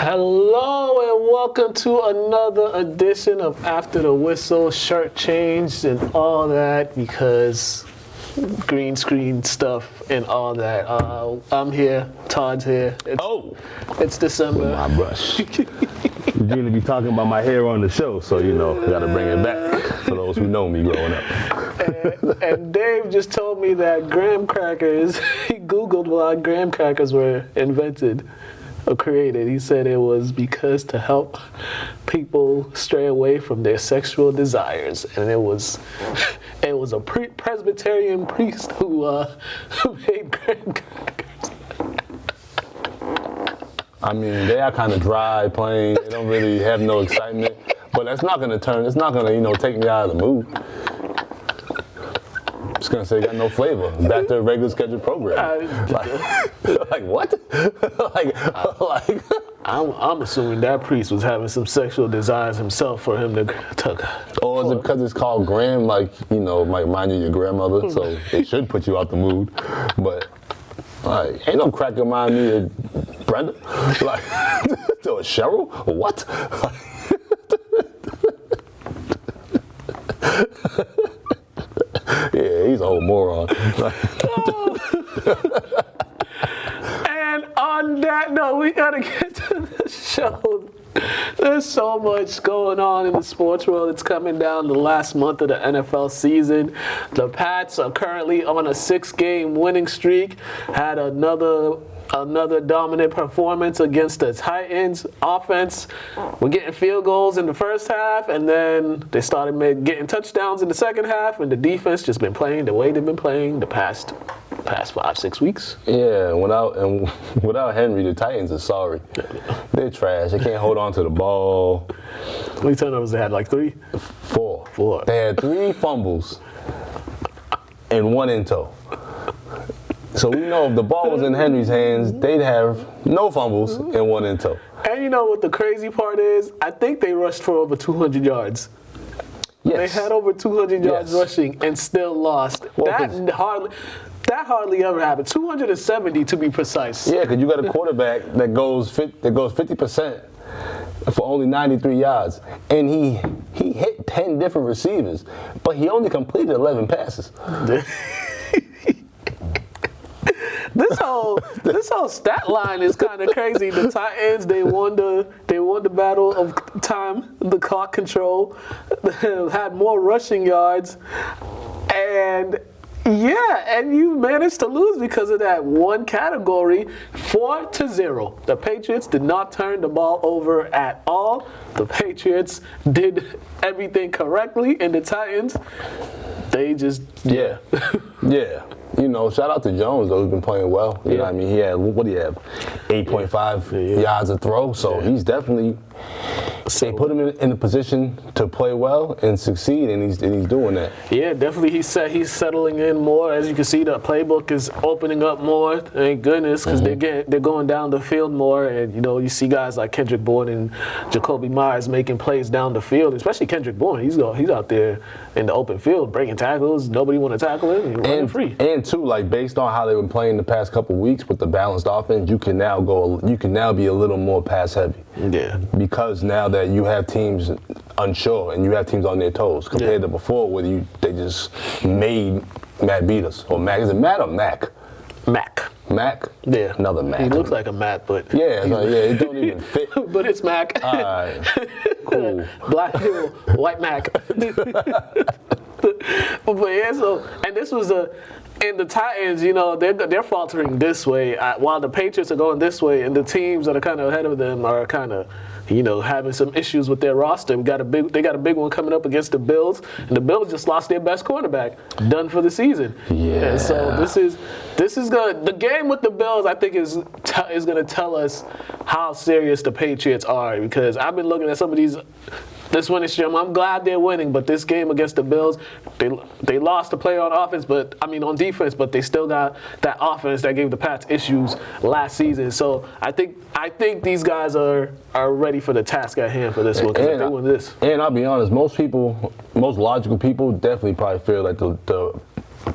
Hello and welcome to another edition of After the Whistle, shirt changed and all that because green screen stuff and all that. I'm here, Todd's here. It's December. My brush. You're going to be talking about my hair on the show, so you know, got to bring it back for those who know me growing up. And Dave just told me that graham crackers, he Googled why graham crackers were invented. Or created. He said it was because to help people stray away from their sexual desires, and it was a Presbyterian priest who made graham crackers. I mean, they are kind of dry, plain. They don't really have no excitement, but that's not gonna it's not gonna take me out of the mood. Just gonna say, got no flavor. Back to a regular scheduled program. Like what? like I'm assuming that priest was having some sexual desires himself for him to. Or is it because it's called Graham, might remind you of your grandmother, so it should put you out the mood. But ain't no cracker remind me of Brenda, or Cheryl, or what? Yeah, he's a whole moron. And on that note, we gotta get to the show. There's so much going on in the sports world. It's coming down the last month of the NFL season. The Pats are currently on a 6-game winning streak. Had another dominant performance against the Titans. Offense, we're getting field goals in the first half, and then they started getting touchdowns in the second half, and the defense just been playing the way they've been playing the past 5-6 weeks. Yeah, without Henry, the Titans are sorry. They're trash. They can't hold on to the ball. How many turnovers they had? Like 3? 4. They had 3 fumbles and 1 in tow. So we know if the ball was in Henry's hands, they'd have no fumbles and 1 in tow. And you know what the crazy part is? I think they rushed for over 200 yards. Yes. They had over 200 yards rushing and still lost. Well, that hardly ever happened. 270 to be precise. Yeah, because you got a quarterback that goes 50% for only 93 yards, and he hit 10 different receivers, but he only completed 11 passes. This whole stat line is kind of crazy. The Titans, they won the battle of time, the clock control, had more rushing yards, and you managed to lose because of that one category, 4-0. The Patriots did not turn the ball over at all. The Patriots did everything correctly, and the Titans, they just yeah. Shout out to Jones, though. He's been playing well. You know what I mean? He had, what do you have? 8.5 yards a throw. So he's definitely, they put him in a position to play well and succeed, and he's doing that. Yeah, definitely. He's settling in more. As you can see, the playbook is opening up more. Thank goodness, because they're going down the field more. And, you see guys like Kendrick Bourne and Jacoby Myers making plays down the field, especially Kendrick Bourne. He's out there in the open field breaking tackles. Nobody want to tackle him. He's running free. And too, based on how they've been playing the past couple weeks with the balanced offense, you can now be a little more pass heavy. Yeah. Because now that you have teams unsure and you have teams on their toes compared to before where they just made Matt beat us. Or Mac. Is it Matt or Mac? Mac. Mac? Yeah. Another Mac. He looks like a Mac, but it don't even fit. But it's Mac. All right. Cool. Black white Mac. And this was and the Titans, they're faltering this way while the Patriots are going this way, and the teams that are kind of ahead of them are kind of, having some issues with their roster. They got a big one coming up against the Bills, and the Bills just lost their best cornerback, done for the season. Yeah. And so this is good. The game with the Bills, I think, is going to tell us how serious the Patriots are, because I've been looking at some of this winning streak. I'm glad they're winning, but this game against the Bills, they lost the play on defense, but they still got that offense that gave the Pats issues last season. So I think these guys are ready for the task at hand for this one, because if they win this. And I'll be honest, most logical people definitely probably feel like the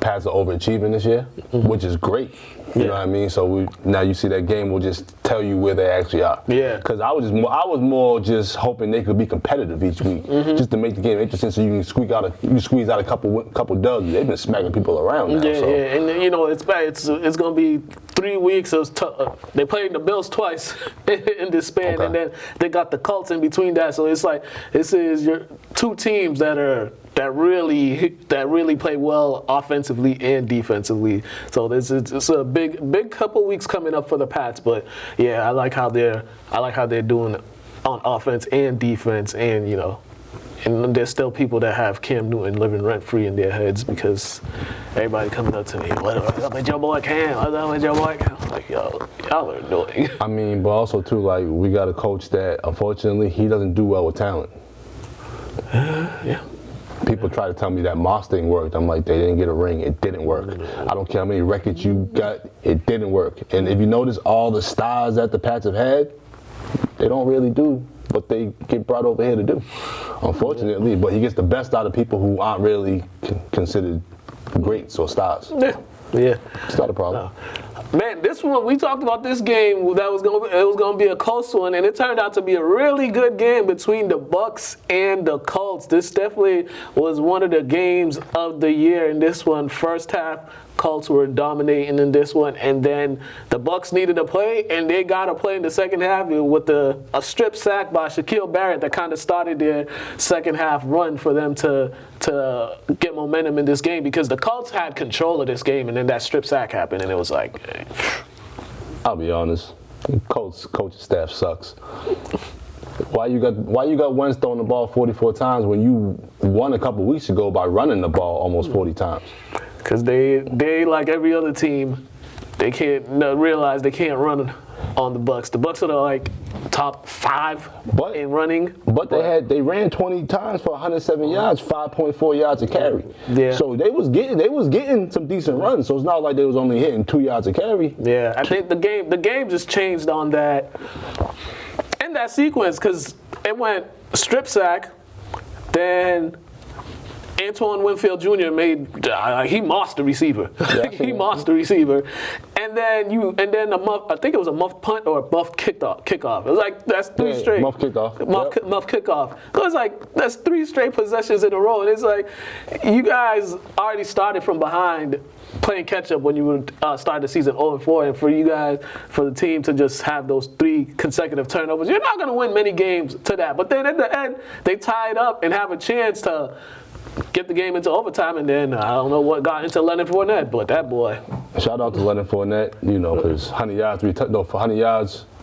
Pats are overachieving this year, which is great. You know what I mean? So now you see that game will just tell you where they actually are. Yeah. Because I was more just hoping they could be competitive each week, just to make the game interesting, so you can squeeze out a couple dubs. They've been smacking people around now. Yeah, so. yeah, and you know it's bad. It's gonna be 3 weeks of they played the Bills twice in this span, and then they got the Colts in between that. So it's like this is your two teams that really play well offensively and defensively. So it's a big couple weeks coming up for the Pats. But yeah, I like how they're doing on offense and defense, and you know. And there's still people that have Cam Newton living rent-free in their heads because everybody coming up to me, what's up with your boy Cam? What's up with your boy Cam? I'm like, y'all are annoying. I mean, but also, too, like, we got a coach that, unfortunately, he doesn't do well with talent. Yeah. People try to tell me that Moss thing worked. I'm like, they didn't get a ring. It didn't work. I don't care how many records you got. It didn't work. And if you notice all the stars that the Pats have had, they don't really do what they get brought over here to do, unfortunately. But he gets the best out of people who aren't really considered greats or stars. Yeah. It's not a problem. Man, this one, we talked about this game it was gonna be a close one, and it turned out to be a really good game between the Bucs and the Colts. This definitely was one of the games of the year in this one. First half, Colts were dominating in this one, and then the Bucs needed a play, and they got a play in the second half with a strip sack by Shaquille Barrett that kind of started their second half run for them to get momentum in this game, because the Colts had control of this game, and then that strip sack happened, and it was like, hey. I'll be honest, coaching staff sucks. Why you got Wentz throwing the ball 44 times when you won a couple weeks ago by running the ball almost 40 times? Because they like every other team, they can't realize they can't run on the Bucs. The Bucs are like top 5 in running. But they ran 20 times for 107 yards, 5.4 yards a carry. Yeah. So they was getting some decent runs. So it's not like they was only hitting 2 yards a carry. Yeah, I think the game just changed on that in that sequence, because it went strip sack, then Antoine Winfield Jr. he mossed the receiver. He mossed the receiver, and then I think it was a muff punt or a muff kickoff. It was like that's 3 straight. Muff kickoff. Muff kickoff. It was like that's 3 straight possessions in a row, and it's like you guys already started from behind, playing catch up when you would start the season 0-4, and for the team to just have those 3 consecutive turnovers, you're not going to win many games to that. But then at the end, they tie it up and have a chance to get the game into overtime, and then I don't know what got into Leonard Fournette, but that boy. Shout out to Leonard Fournette, you know, because 100 yards,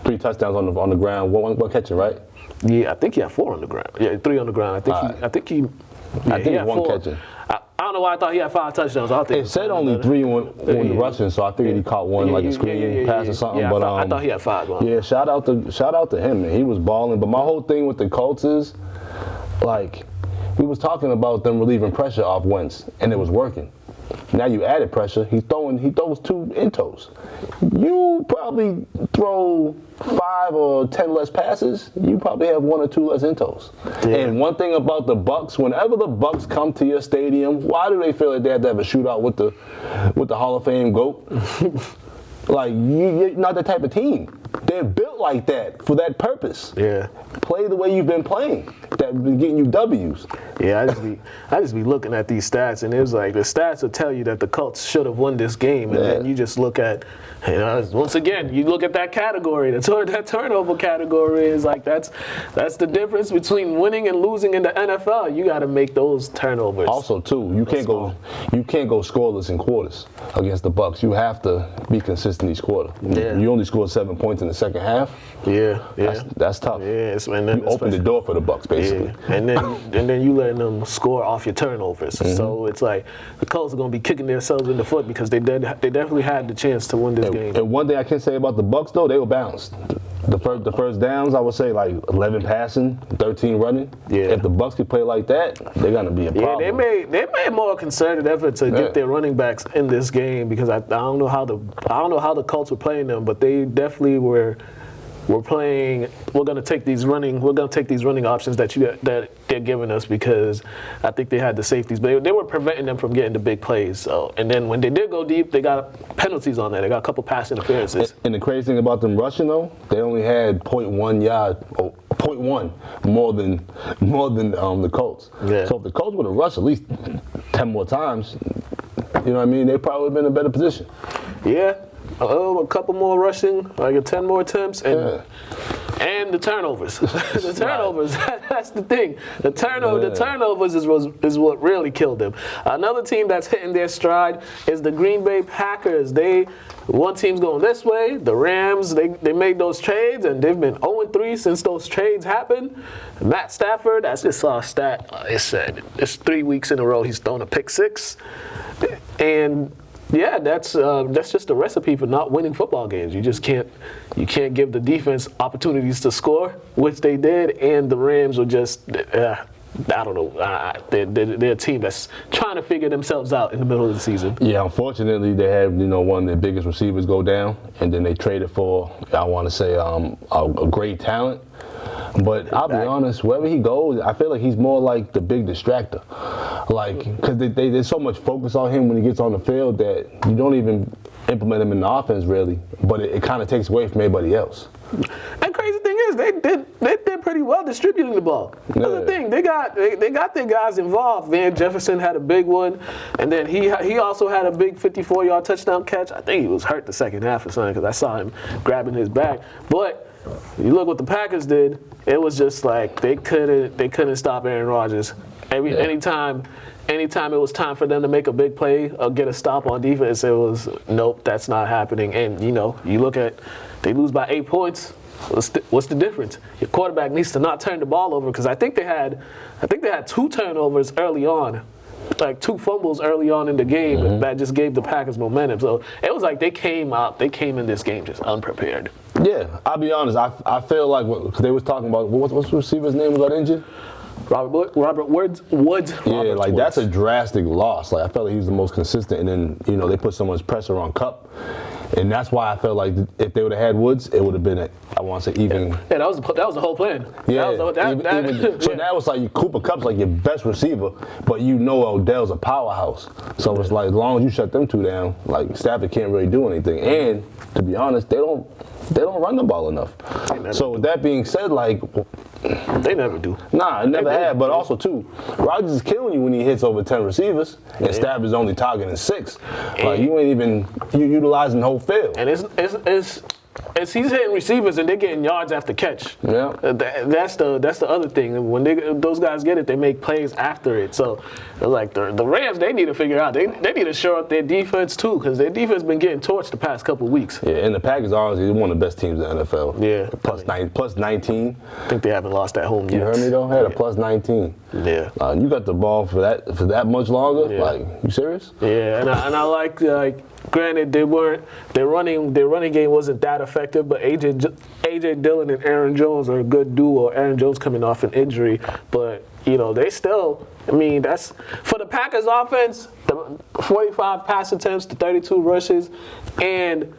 3 touchdowns on the ground, one catching, right? Yeah, I think he had 4 on the ground. Yeah, 3 on the ground. I think he had 1 4. catching. I don't know why I thought he had 5 touchdowns. It said only 3 on the rushing, so I figured he caught one like a screen pass or something. Yeah, but I thought he had 5. Yeah, shout out to him, man. He was balling. But my whole thing with the Colts is, like, we was talking about them relieving pressure off Wentz, and it was working. Now you added pressure. He throws 2 intos. You probably throw 5 or 10 less passes. You probably have 1 or 2 less intos. Yeah. And one thing about the Bucs, whenever the Bucs come to your stadium, why do they feel like they have to have a shootout with the Hall of Fame GOAT? Like, you're not that type of team. They're built like that for that purpose. Yeah. Play the way you've been playing. That's been getting you W's. Yeah, I just be looking at these stats, and it was like the stats will tell you that the Colts should have won this game, and then you just look at, once again, you look at that category, that turnover category is like that's the difference between winning and losing in the NFL. You got to make those turnovers. Also, too, you can't go scoreless in quarters against the Bucs. You have to be consistent each quarter. Yeah. You only scored 7 points in the second half. Yeah. That's tough. Yeah, you open the door for the Bucs, basically. Yeah. And then you letting them score off your turnovers. Mm-hmm. So it's like the Colts are going to be kicking themselves in the foot because they definitely had the chance to win this game. And one thing I can say about the Bucs, though, they were balanced. The first downs, I would say, like 11 passing, 13 running. Yeah. If the Bucs could play like that, they're gonna be a problem. Yeah, they made more concerted effort to get their running backs in this game, because I don't know how the Colts were playing them, but they definitely were we're going to take these running options that they're giving us because I think they had the safeties, but they were preventing them from getting the big plays. So, and then when they did go deep, they got penalties on that. They got a couple pass interferences. And the crazy thing about them rushing though, they only had 0.1 yard, 0.1 more than the Colts. Yeah. So if the Colts would have rushed at least 10 more times, you know what I mean, they probably would have been in a better position. Yeah. A couple more rushing, like 10 more attempts, and the turnovers. The turnovers, that's the thing. The turnovers is what really killed them. Another team that's hitting their stride is the Green Bay Packers. One team's going this way. The Rams, they made those trades, and they've been 0-3 since those trades happened. Matt Stafford, I just saw a stat. It said it's 3 weeks in a row he's thrown a pick six, and yeah, that's just a recipe for not winning football games. You just can't give the defense opportunities to score, which they did, and the Rams were just I don't know. They're a team that's trying to figure themselves out in the middle of the season. Yeah, unfortunately, they have one of their biggest receivers go down, and then they traded for I want to say a great talent. But I'll be honest, wherever he goes, I feel like he's more like the big distractor. Like, because there's so much focus on him when he gets on the field that you don't even implement him in the offense really, but it kind of takes away from everybody else. And crazy thing is, they did pretty well distributing the ball. That's the thing. They got their guys involved. Van Jefferson had a big one, and then he also had a big 54-yard touchdown catch. I think he was hurt the second half or something because I saw him grabbing his back. But you look what the Packers did. It was just like they couldn't stop Aaron Rodgers. Anytime it was time for them to make a big play or get a stop on defense, it was nope, that's not happening. And you look at they lose by 8 points. What's the difference? Your quarterback needs to not turn the ball over because I think they had 2 turnovers early on, like 2 fumbles early on in the game that just gave the Packers momentum. So it was like they came in this game just unprepared. Yeah, I'll be honest. I feel like because they was talking about what's the receiver's name got injured. Robert Woods. Yeah, like that's a drastic loss. Like I felt like he was the most consistent, and then they put so much pressure on Kupp, and that's why I felt like if they would have had Woods, it would have been I want to say even. Yeah, that was the whole plan. Yeah, so now it's like Cooper Kupp's like your best receiver, but Odell's a powerhouse. So it's like as long as you shut them 2 down, like Stafford can't really do anything. And to be honest, they don't run the ball enough. So with that being said, like. They never do. Nah, never have. But also, too, Rodgers is killing you when he hits over 10 receivers, and Stafford's only targeting 6. Like, you ain't even utilizing the whole field. And it's he's hitting receivers and they're getting yards after catch. Yeah. That's the other thing. When those guys get it, they make plays after it. So, like the Rams, they need to figure out. They need to shore up their defense too, because their defense been getting torched the past couple of weeks. Yeah, and the Packers honestly one of the best teams in the NFL. Yeah. Plus 19. I think they haven't lost at home yet. You heard me though? Had a plus 19. Yeah. You got the ball for that much longer? Yeah. Like, you serious? Yeah, and I like granted their running game wasn't that effective, but AJ Dillon and Aaron Jones are a good duo. Aaron Jones coming off an injury, but they still. I mean, that's for the Packers offense. The 45 pass attempts, the 32 rushes, and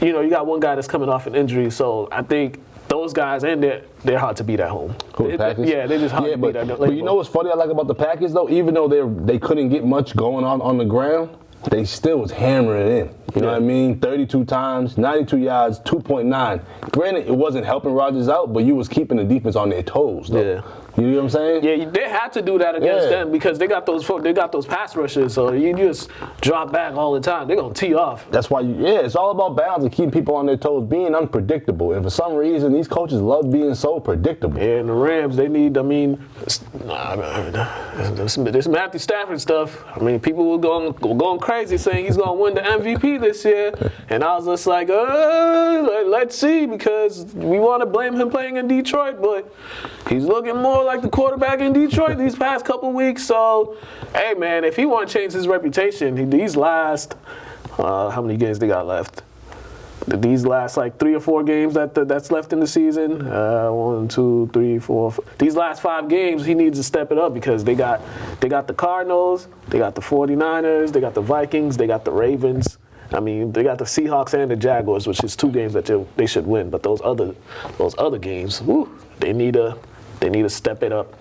you got one guy that's coming off an injury. So I think those guys and they're hard to beat at home. Who, the Packers? Yeah, they're just hard to beat at home. But you know what's funny I like about the Packers though? Even though they couldn't get much going on the ground, they still was hammering it in. You know what I mean? 32 times, 92 yards, 2.9. Granted, it wasn't helping Rodgers out, but you was keeping the defense on their toes though. Yeah. You know what I'm saying? Yeah, they had to do that against them because they got those pass rushes. So you just drop back all the time. They're gonna tee off. That's why it's all about balance and keeping people on their toes, being unpredictable. And for some reason, these coaches love being so predictable. Yeah, and the Rams, they need. I mean, this Matthew Stafford stuff. I mean, people were going crazy saying he's gonna win the MVP this year, and I was just like, let's see, because we want to blame him playing in Detroit, but he's looking more like the quarterback in Detroit these past couple weeks. So, hey man, if he want to change his reputation, these last how many games they got left? These last like 3 or 4 games that's left in the season. 1, 2, 3, 4. These last 5 games, he needs to step it up because they got the Cardinals, they got the 49ers, they got the Vikings, they got the Ravens. I mean, they got the Seahawks and the Jaguars, which is 2 games that they should win. But those other games, they need to step it up.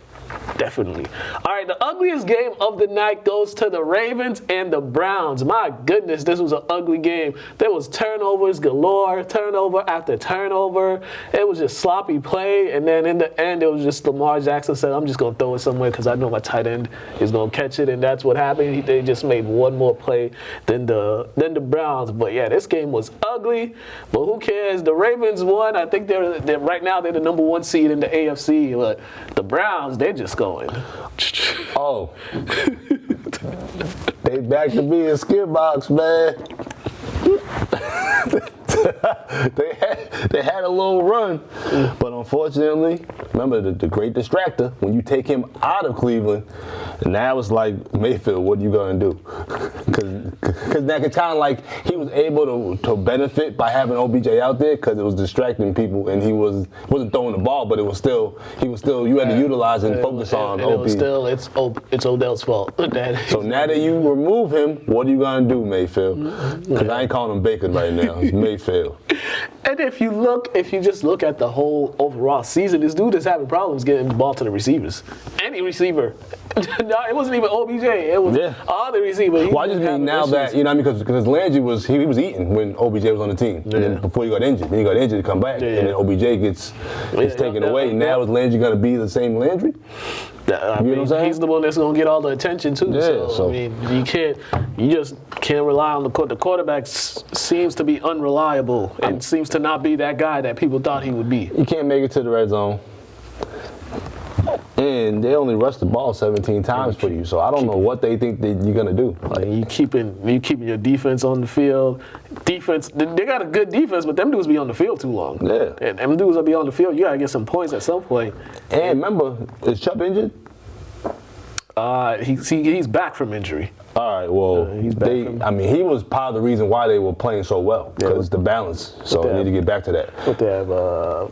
Definitely. All right, the ugliest game of the night goes to the Ravens and the Browns. My goodness, this was an ugly game. There was turnovers galore, turnover after turnover. It was just sloppy play, and then in the end, it was just Lamar Jackson said, I'm just going to throw it somewhere because I know my tight end is going to catch it, and that's what happened. They just made one more play than the Browns. But, yeah, this game was ugly, but who cares? The Ravens won. I think they're right now they're the number 1 seed in the AFC, but the Browns, they're just going. Oh. They back to being skid box, man. they had a little run, but unfortunately, remember the great distractor, when you take him out of Cleveland, now it's like, Mayfield, what are you going to do? Because that could kind of like, he was able to benefit by having OBJ out there because it was distracting people, and he wasn't throwing the ball, but he was still, you had to utilize and focus on OB. It was still, it's Odell's fault. So now that you remove him, what are you going to do, Mayfield? Because I ain't calling him Baker right now. It's Mayfield. And if you just look at the whole overall season, this dude is having problems getting the ball to the receivers. Any receiver. No, it wasn't even OBJ. It was all the receivers. Well, I just mean now that, you know, because Landry was eating when OBJ was on the team. And then before he got injured. Then he got injured to come back. And then OBJ gets taken away. Now is Landry going to be the same Landry? I mean, he's the one that's going to get all the attention too. Yeah, so I mean, you just can't rely on the quarterback. Seems to be unreliable and seems to not be that guy that people thought he would be. You can't make it to the red zone. And they only rushed the ball 17 times for you, so I don't know what they think that you're gonna do. Like you keeping your defense on the field. Defense, they got a good defense, but them dudes be on the field too long. Yeah, and them dudes will be on the field. You gotta get some points at some point. And remember, is Chubb injured? He's back from injury. All right, well, he was part of the reason why they were playing so well, because the balance. So they need to get back to that. But they have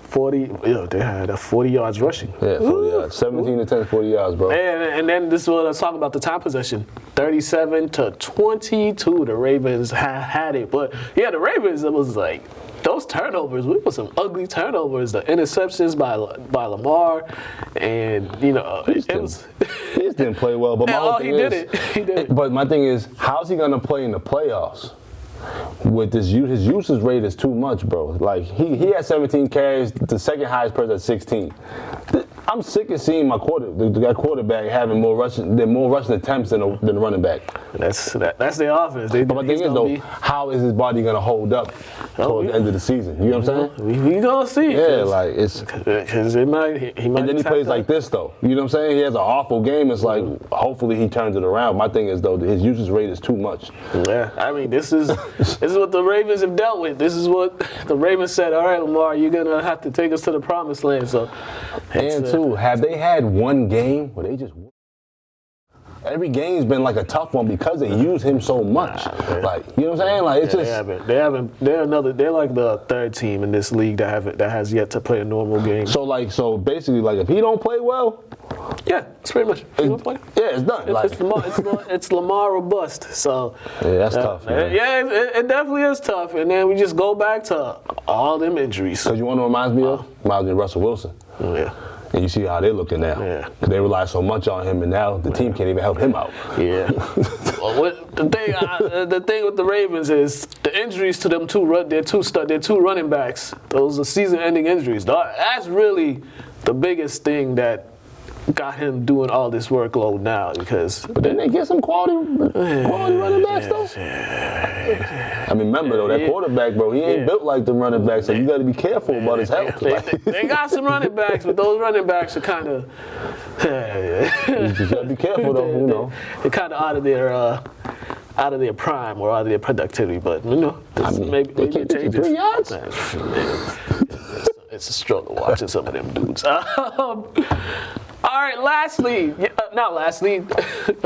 40. They had 40 yards rushing. Yeah, 40 yards. 17 to 10, 40 yards, bro. And then this is what I was talking about, the time possession. 37-22, the Ravens had it. But yeah, the Ravens, it was like those turnovers. We put some ugly turnovers. The interceptions by Lamar, and He just didn't play well. But my whole thing he did it. But my thing is, how's he gonna play in the playoffs? With his usage rate is too much, bro. Like he had 17 carries, the second highest person at 16. I'm sick of seeing my quarterback having more rushing attempts than the running back. That's their offense. But my thing is though, how is his body gonna hold up towards the end of the season? You know what I'm saying? We gonna see. Yeah, like it's because he might. And then he plays like this though. You know what I'm saying? He has an awful game. It's like hopefully he turns it around. My thing is though, his usage rate is too much. Yeah, I mean this is what the Ravens have dealt with. This is what the Ravens said. All right, Lamar, you're gonna have to take us to the promised land. So, and too, have they had one game where they just? Every game's been like a tough one because they use him so much. Like, you know what I'm saying? Like, it's just they haven't. They're like the third team in this league that has yet to play a normal game. So basically, like if he don't play well, it's pretty much. If he don't play, it's done. It's Lamar or bust. So that's tough. Man. Yeah, it definitely is tough. And then we just go back to all them injuries. Because you want to remind me of Russell Wilson. Yeah. And you see how they're looking now. Yeah. They rely so much on him, and now the team can't even help him out. Yeah. Well, the thing with the Ravens is the injuries to them their two running backs. Those are season-ending injuries. That's really the biggest thing that got him doing all this workload now But then they get some quality running backs though. I mean, remember though, that quarterback, bro, he ain't built like the running backs, so you got to be careful about his health. They got some running backs, but those running backs are kind of. You just got to be careful though, you know. They're kind of out of their prime or out of their productivity, but maybe it changes. 3 yards. It's a struggle watching some of them dudes. All right, lastly, the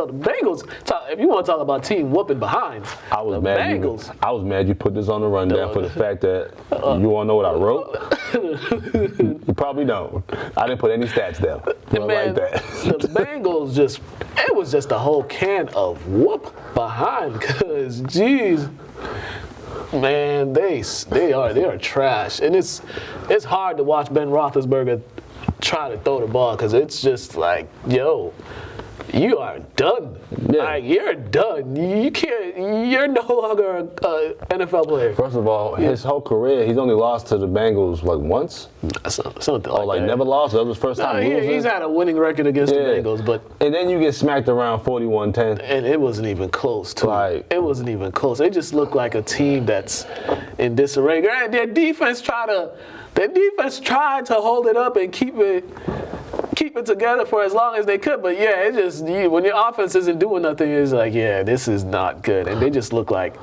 Bengals. If you want to talk about team whooping behind, I was mad you put this on the rundown for the fact that you want to know what I wrote? You probably don't. I didn't put any stats down. Like that. The Bengals it was just a whole can of whoop behind because, geez, Man, they are trash, and it's hard to watch Ben Roethlisberger try to throw the ball because it's just like, yo, you are done. Yeah. Like, you're done. You can't. You're no longer an NFL player. First of all, his whole career, he's only lost to the Bengals like once. Something Or like that. never lost. That was his first time losing. He's had a winning record against the Bengals, but and then you get smacked around 41-10. and it wasn't even close. Too. Like, it wasn't even close. They just look like a team that's in disarray. Their defense tried to hold it up and keep it together for as long as they could. But yeah, it just when your offense isn't doing nothing, it's like, yeah, this is not good. And they just look like.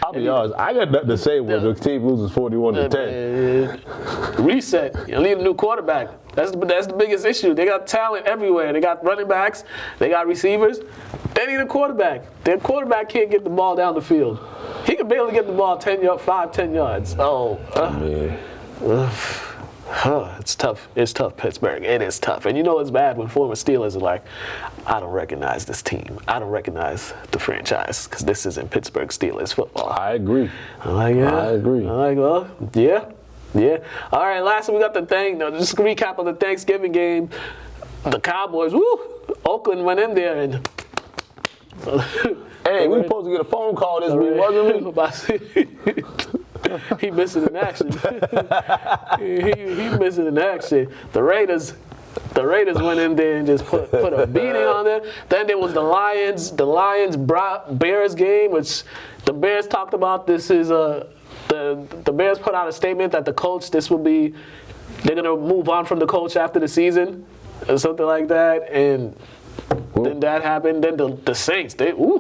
I'll be honest, I got nothing to say when the team loses 41-10. Reset. You need a new quarterback. That's the biggest issue. They got talent everywhere. They got running backs. They got receivers. They need a quarterback. Their quarterback can't get the ball down the field. He can barely get the ball 10 yards. Oh. It's tough. It's tough, Pittsburgh. It is tough. And you know it's bad when former Steelers are like, I don't recognize this team. I don't recognize the franchise because this isn't Pittsburgh Steelers football. I agree. I'm like, yeah. I agree. I'm like, well, yeah. All right, lastly, we got the thing. Just a recap of the Thanksgiving game. The Cowboys, Oakland went in there and... Hey, we were supposed to get a phone call this week, wasn't we? He missing in action. he missing in action. The Raiders went in there and just put a beating on them. Then there was the Bears game, which the Bears talked about. This is the Bears put out a statement that the coach, they're gonna move on from the coach after the season or something like that. And then that happened. Then the Saints, Didn't we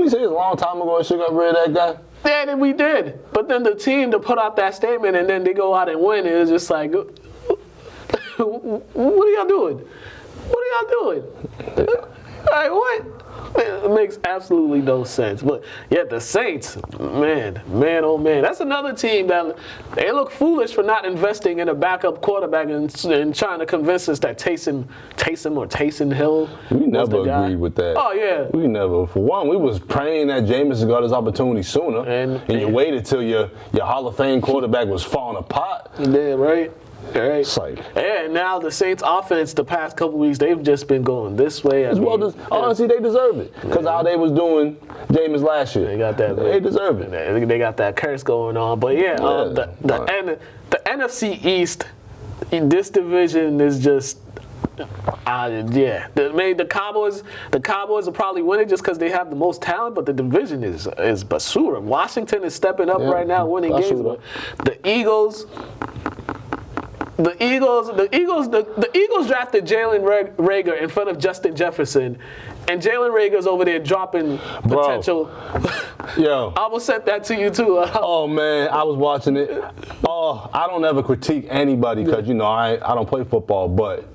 say a long time ago and shit got rid of that guy? Yeah, then we did. But then the team to put out that statement and then they go out and win, it's just like, what are y'all doing? Like, what? It makes absolutely no sense. But yeah, the Saints, man, oh man. That's another team that they look foolish for not investing in a backup quarterback and trying to convince us that Taysom Hill. We never agreed with that. Oh yeah. We never. For one, we was praying that Jameis got his opportunity sooner. And you waited till your Hall of Fame quarterback was falling apart. Yeah, right. Right. Psych. And now the Saints offense the past couple weeks, they've just been going this way. Honestly, they deserve it. Because how they was doing Jameis last year. They got that. They deserve it. They got that curse going on. But yeah, the NFC East, this division is just the Cowboys will probably win it just because they have the most talent, but the division is basura. Washington is stepping up right now, winning games. But the Eagles drafted Jalen Reagor in front of Justin Jefferson, and Jalen Rager's over there dropping potential. Yo, I almost sent that to you too. Oh man, I was watching it. Oh, I don't ever critique anybody because I don't play football, but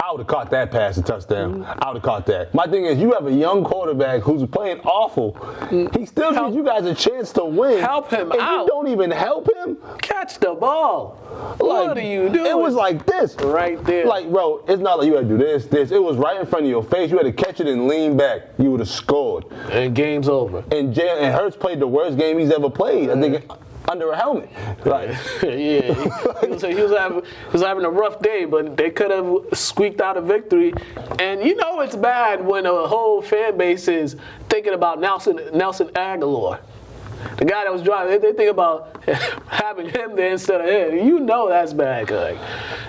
I would have caught that pass and touchdown. I would have caught that. My thing is, you have a young quarterback who's playing awful. He still gives you guys a chance to win. Help him and out. You don't even help him. Catch the ball. What are you doing? It was like this. Right there. Like, bro, it's not like you had to do this. It was right in front of your face. You had to catch it and lean back. You would have scored. And game's over. And Hurts played the worst game he's ever played. I think under a helmet. Like, yeah, he was having a rough day, but they could have squeaked out a victory. And it's bad when a whole fan base is thinking about Nelson Aguilar. The guy that was driving, they think about having him there instead of him. That's bad. Like,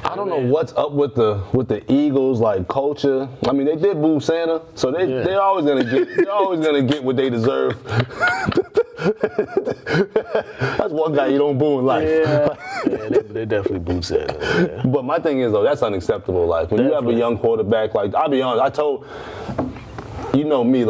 I don't know what's up with the Eagles culture. I mean, they did boo Santa, so they're always gonna get what they deserve. That's one guy you don't boo in life. Yeah, they definitely boo Santa. Yeah. But my thing is though, that's unacceptable. Like when you have a young quarterback, I'll be honest, I told me,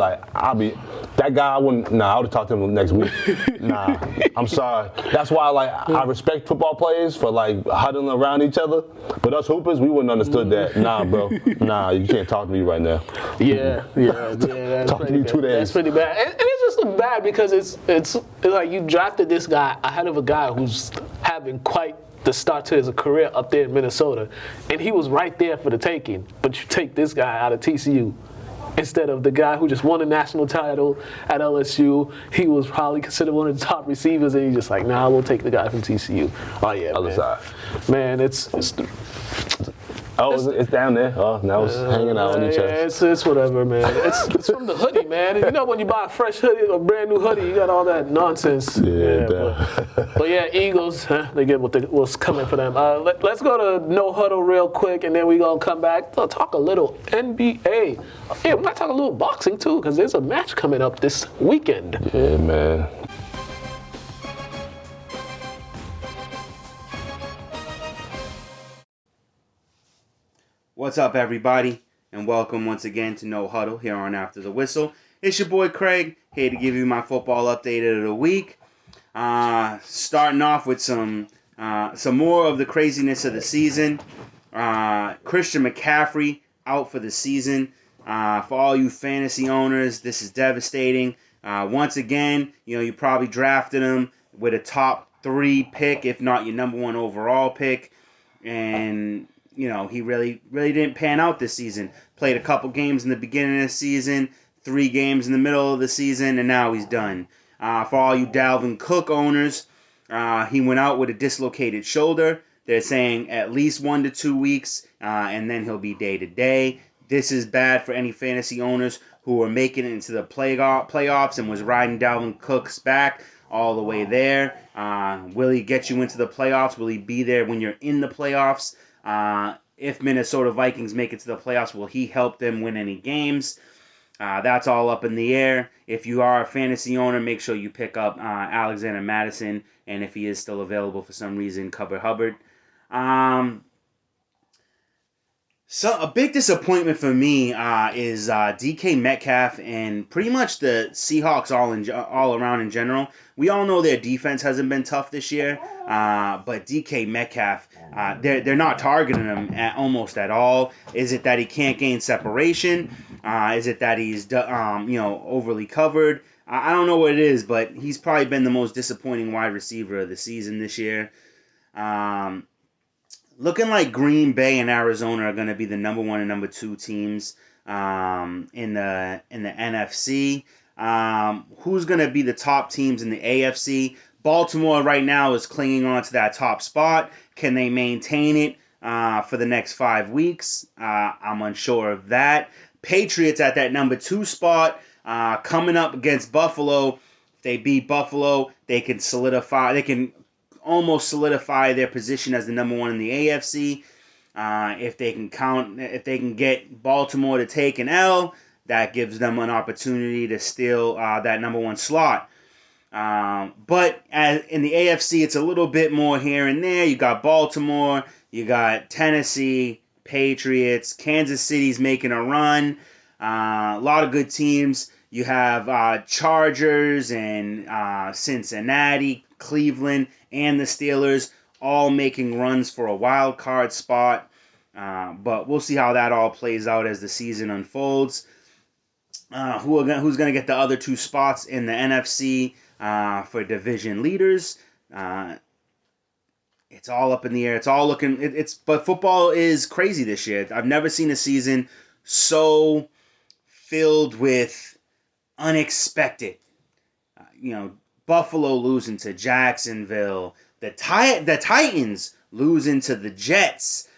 that guy, I would have talked to him next week. Nah, I'm sorry. That's why I respect football players for huddling around each other. But us hoopers, we wouldn't understood that. Nah, bro. Nah, you can't talk to me right now. Yeah. That's talk to me 2 days. That's pretty bad. And it's just bad because it's like you drafted this guy ahead of a guy who's having quite the start to his career up there in Minnesota, and he was right there for the taking. But you take this guy out of TCU. instead of the guy who just won a national title at LSU. He was probably considered one of the top receivers, and he's just like, nah, we'll take the guy from TCU. Oh, yeah, Other man. side. Man, it's down there. Oh, now it's hanging out on your chest. Yeah, it's whatever, man. It's from the hoodie, man. And you know when you buy a fresh hoodie, a brand new hoodie, you got all that nonsense. But yeah, Eagles, they get what's coming for them. Let's go to No Huddle real quick, and then we're going to come back to talk a little NBA. Yeah, we might talk a little boxing, too, because there's a match coming up this weekend. Yeah, man. What's up, everybody, and welcome once again to No Huddle here on After the Whistle. It's your boy Craig, here to give you my football update of the week. Starting off with some more of the craziness of the season. Christian McCaffrey out for the season. For all you fantasy owners, this is devastating. Once again, you probably drafted him with a top 3 pick, if not your number 1 overall pick, and he really didn't pan out this season. Played a couple games in the beginning of the season, 3 games in the middle of the season, and now he's done. For all you Dalvin Cook owners, he went out with a dislocated shoulder. They're saying at least 1 to 2 weeks, and then he'll be day-to-day. This is bad for any fantasy owners who are making it into the playoffs and was riding Dalvin Cook's back all the way there. Will he get you into the playoffs? Will he be there when you're in the playoffs? If Minnesota Vikings make it to the playoffs, will he help them win any games? That's all up in the air. If you are a fantasy owner, make sure you pick up Alexander Madison, and if he is still available for some reason, Cupboard Hubbard. So a big disappointment for me is DK Metcalf and pretty much the Seahawks all around in general. We all know their defense hasn't been tough this year, but DK Metcalf, they're not targeting him almost at all. Is it that he can't gain separation? Is it that he's overly covered? I don't know what it is, but he's probably been the most disappointing wide receiver of the season this year. Looking like Green Bay and Arizona are going to be the number 1 and number 2 teams in the NFC. Who's going to be the top teams in the AFC? Baltimore right now is clinging on to that top spot. Can they maintain it for the next 5 weeks? I'm unsure of that. Patriots at that number 2 spot, coming up against Buffalo. If they beat Buffalo, they can almost solidify their position as the number 1 in the AFC. If they can get Baltimore to take an L, that gives them an opportunity to steal that number 1 slot. But in the AFC, it's a little bit more here and there. You got Baltimore, you got Tennessee, Patriots, Kansas City's making a run. A lot of good teams. You have Chargers and Cincinnati, Cleveland, and the Steelers all making runs for a wild card spot. But we'll see how that all plays out as the season unfolds. Who's going to get the other 2 spots in the NFC for division leaders? It's all up in the air. It's all looking. But football is crazy this year. I've never seen a season so filled with unexpected. Buffalo losing to Jacksonville. The Titans losing to the Jets.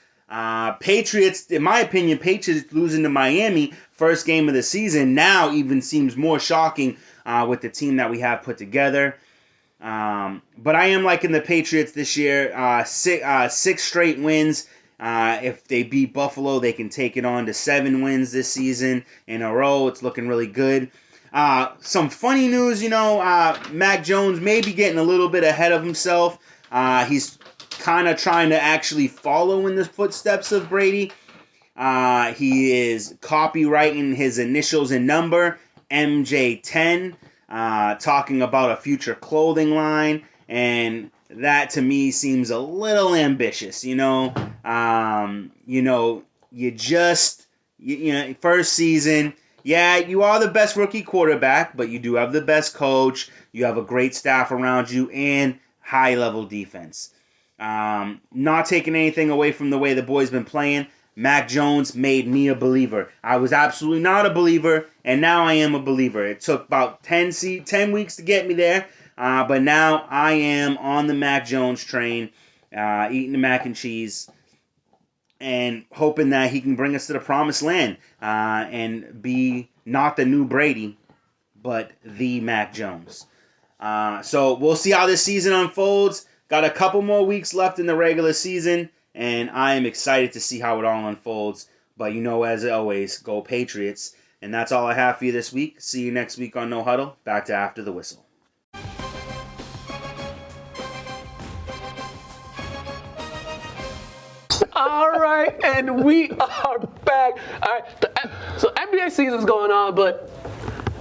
Patriots, in my opinion, Patriots losing to Miami, first game of the season, now even seems more shocking with the team that we have put together. But I am liking the Patriots this year. 6 straight wins. If they beat Buffalo, they can take it on to 7 wins this season in a row. It's looking really good. Some funny news, Mac Jones may be getting a little bit ahead of himself. He's kind of trying to actually follow in the footsteps of Brady. He is copywriting his initials and number, MJ10, talking about a future clothing line, and that to me seems a little ambitious, first season. Yeah, you are the best rookie quarterback, but you do have the best coach. You have a great staff around you and high-level defense. Not taking anything away from the way the boys been playing. Mac Jones made me a believer. I was absolutely not a believer, and now I am a believer. It took about 10 weeks to get me there, but now I am on the Mac Jones train, eating the mac and cheese, and hoping that he can bring us to the promised land and be not the new Brady, but the Mac Jones. So we'll see how this season unfolds. Got a couple more weeks left in the regular season, and I am excited to see how it all unfolds. But as always, go Patriots. And that's all I have for you this week. See you next week on No Huddle. Back to After the Whistle. All right, and we are back. All right, so NBA season's going on, but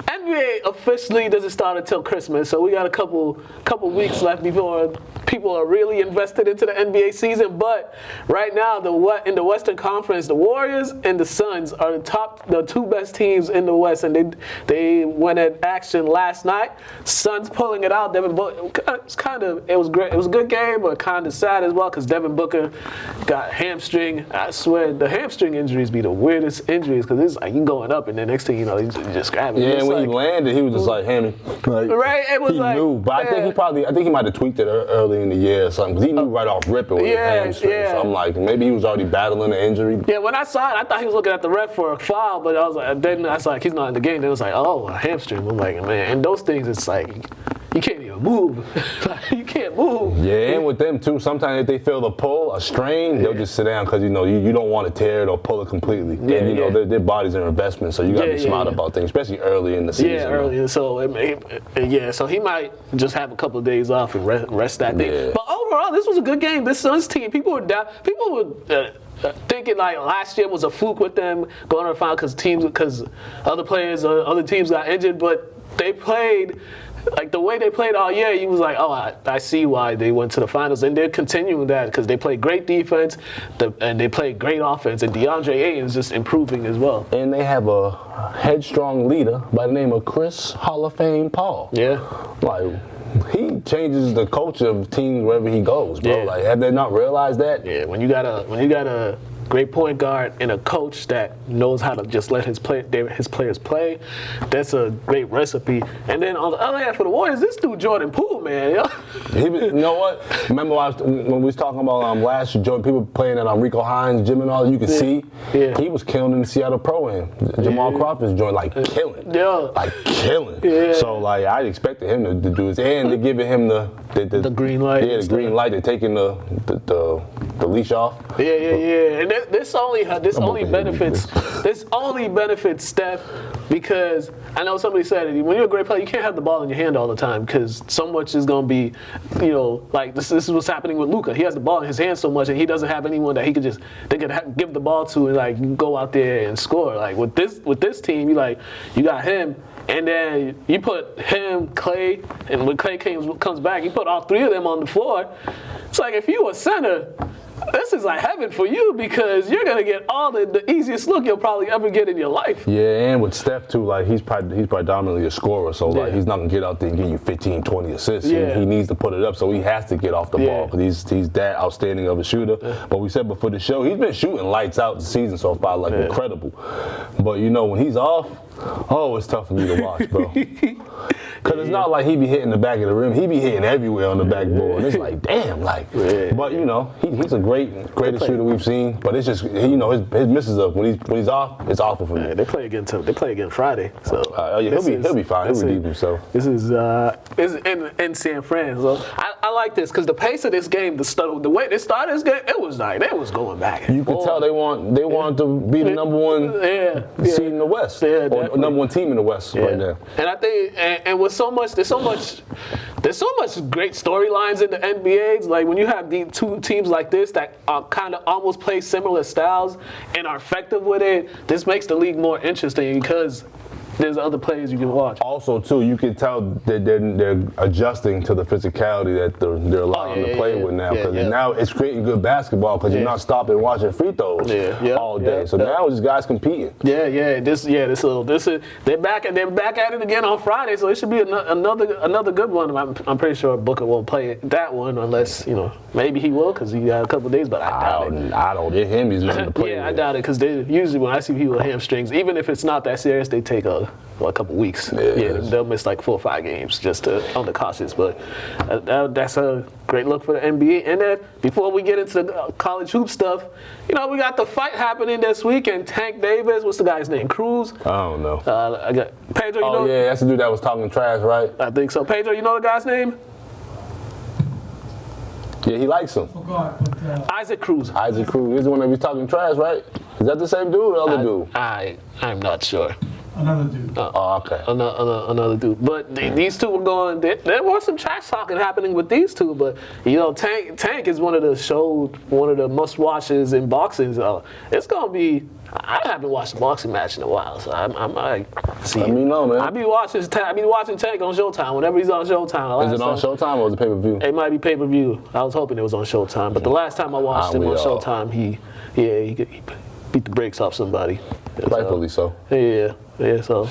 NBA officially doesn't start until Christmas, so we got a couple weeks left before people are really invested into the NBA season. But right now, in the Western Conference, the Warriors and the Suns are the two best teams in the West, and they went at action last night. Suns pulling it out. Devin Booker, it was great. It was a good game, but kind of sad as well because Devin Booker got hamstring. I swear, the hamstring injuries be the weirdest injuries because it's like you going up, and the next thing you know, you just grab it. Yeah, and when he landed, he was just like hammy. Right, it was he like knew, but I think he might have tweaked it early in the year or something because he knew right off rip it with his hamstring. Yeah. So I'm like, maybe he was already battling an injury. Yeah, when I saw it, I thought he was looking at the ref for a foul, but I was like, he's not in the game. Then it was like, oh, a hamstring. I'm like, man, and those things, it's like you can't even move. You can't move. Yeah, and with them too, sometimes if they feel the pull, a strain, they'll just sit down because you don't want to tear it or pull it completely. Yeah, and their bodies are investments, so you got to be smart about things, especially early in the season. Yeah, early. So he might just have a couple of days off and rest that day. Yeah. But overall, this was a good game. This Suns team, people were thinking like last year was a fluke with them going to the final because other teams got injured, but they played. Like the way they played all year, he was like, oh, I see why they went to the finals. And they're continuing that because they play great defense and they play great offense. And DeAndre Ayton is just improving as well. And they have a headstrong leader by the name of Chris Hall of Fame Paul. Yeah. Like, he changes the culture of teams wherever he goes, bro. Yeah. Like, have they not realized that? Yeah, when you got a great point guard and a coach that knows how to just let his players play, that's a great recipe. And then on the other hand, for the Warriors, this dude Jordan Poole, man. You know what? Remember when we was talking about last year, Jordan, people playing at Rico Hines gym and all, you could see he was killing in the Seattle Pro-Am. Jamal Crawford's joint, killing. Yeah. Killing. Yeah. So, I expected him to do his, and they're giving him the green light. Yeah, the green light. They're taking the leash off. Yeah. And this only benefits Steph because I know somebody said when you're a great player, you can't have the ball in your hand all the time because so much is going to be, this is what's happening with Luka. He has the ball in his hand so much and he doesn't have anyone that they could give the ball to and you go out there and score. Like with this team, you got him. And then you put him, Clay, and when Clay comes back, you put all three of them on the floor. It's like if you a center, this is like heaven for you because you're gonna get all the easiest look you'll probably ever get in your life. Yeah, and with Steph too, he's predominantly a scorer, so he's not gonna get out there and give you 15, 20 assists. Yeah. He needs to put it up, so he has to get off the ball because he's that outstanding of a shooter. Yeah. But we said before the show, he's been shooting lights out the season so far, incredible. But when he's off, it's tough for me to watch, bro. Because it's not like he be hitting the back of the rim. He be hitting everywhere on the backboard. And it's like, damn, But, he's a greatest shooter we've seen. But it's just, his misses up. When he's off, it's awful for me. Yeah, they play again Friday. So he'll be fine. He'll redeem himself. This is in San Fran. So I like this because the pace of this game, the way they started this game, it was like they was going back. You could tell they wanted to be the number one seed in the West. Yeah, or number one team in the West right now. And I think, and with there's so much great storylines in the NBA. Like when you have these two teams like this that kind of almost play similar styles and are effective with it, this makes the league more interesting because there's other players you can watch. Also, too, you can tell that they're adjusting to the physicality that they're allowing to play with now. Because now it's creating good basketball because you're not stopping watching free throws all day. So now it's guys competing. They're back at it again on Friday. So it should be another good one. I'm pretty sure Booker won't play that one unless maybe he will because he got a couple of days. But I doubt it. I don't get him. He's nothing to play with. I doubt it because usually when I see people with hamstrings, even if it's not that serious, they take a couple weeks. They'll miss like 4 or 5 games just on the cautious. But that's a great look for the NBA. And then before we get into the college hoop stuff, we got the fight happening this weekend. Tank Davis, what's the guy's name? Cruz? I don't know. I got Pedro. That's the dude that was talking trash, right? I think so. Pedro, you know the guy's name? Yeah, he likes him. Isaac Cruz. Isaac Cruz. He's the one that was talking trash, right? Is that the same dude or the other dude? I'm not sure. Another dude. Okay. Another dude. But these two were going. There was some trash talking happening with these two. But Tank is one of the must watches in boxing. So it's gonna be. I haven't watched a boxing match in a while, so I might see. Let me know, man. I be watching Tank on Showtime whenever he's on Showtime. Is it on Showtime or is it pay-per-view? It might be pay-per-view. I was hoping it was on Showtime, but the last time I watched him on Showtime, he beat the brakes off somebody. Rightfully so. Yeah. So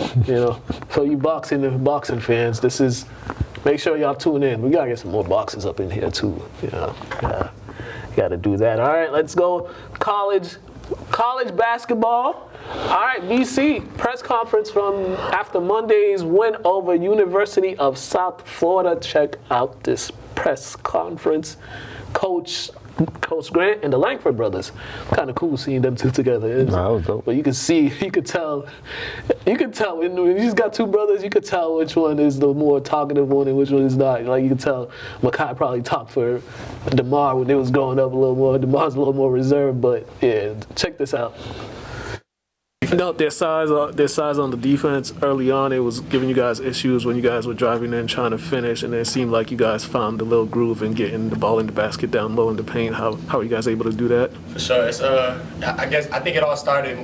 so you boxing fans, make sure y'all tune in. We gotta get some more boxers up in here too. Gotta do that. All right, let's go. College basketball. All right, BC press conference from after Monday's win over University of South Florida. Check out this press conference. Coach Grant and the Langford brothers. Kind of cool seeing them two together. That was dope. But you could tell when you just got two brothers, you could tell which one is the more talkative one and which one is not. Like you could tell Mekhi probably talked for DeMar when they was growing up a little more. DeMar's a little more reserved, but yeah, check this out. Their size on the defense early on, it was giving you guys issues when you guys were driving in trying to finish, and it seemed like you guys found the little groove in getting the ball in the basket down low in the paint. How are you guys able to do that? For sure. It's I think it all started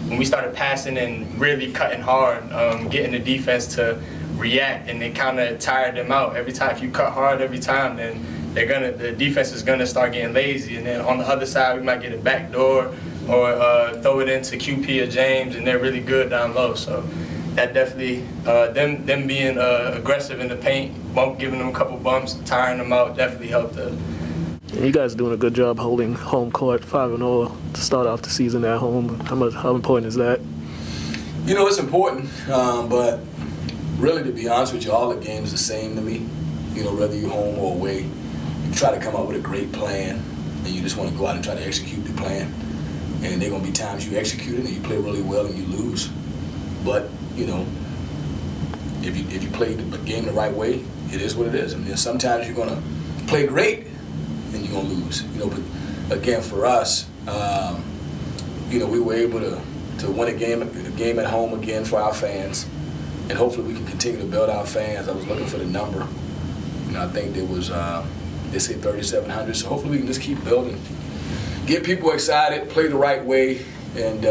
when we started passing and really cutting hard, getting the defense to react, and it kind of tired them out. Every time, if you cut hard every time, then the defense is gonna start getting lazy, and then on the other side we might get a backdoor or throw it into QP or James, and they're really good down low. So that definitely, them being aggressive in the paint, giving them a couple bumps, tiring them out, definitely helped us. You guys are doing a good job holding home court 5-0 to start off the season at home. How important is that? It's important, but really, to be honest with you, all the games are the same to me. Whether you're home or away, you try to come up with a great plan, and you just want to go out and try to execute the plan. And there are going to be times you execute it and you play really well and you lose. But, if you play the game the right way, it is what it is. I mean, sometimes you're going to play great and you're going to lose. But again, for us, we were able to win a game at home again for our fans. And hopefully we can continue to build our fans. I was looking for the number. I think there was, they say 3,700. So hopefully we can just keep building. Get people excited, play the right way, and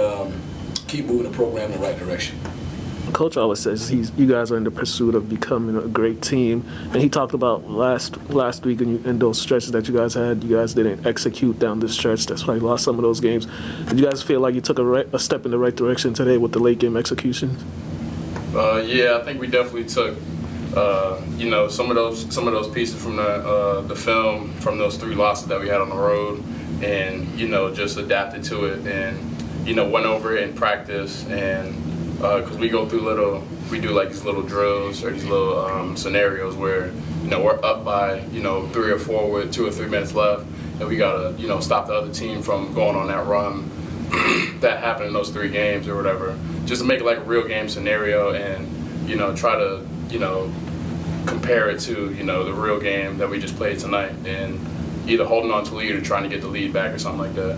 keep moving the program in the right direction. Coach always says you guys are in the pursuit of becoming a great team, and he talked about last week in those stretches that you guys had. You guys didn't execute down the stretch. That's why you lost some of those games. Did you guys feel like you took a step in the right direction today with the late game execution? Yeah, I think we definitely took some of those pieces from the film from those 3 losses that we had on the road, and just adapted to it, and went over it in practice, and because we do like these little drills or these little scenarios where we're up by 3 or 4 with 2 or 3 minutes left, and we gotta stop the other team from going on that run that happened in those 3 games or whatever, just to make it like a real game scenario, and try to compare it to the real game that we just played tonight, and either holding on to lead or trying to get the lead back or something like that.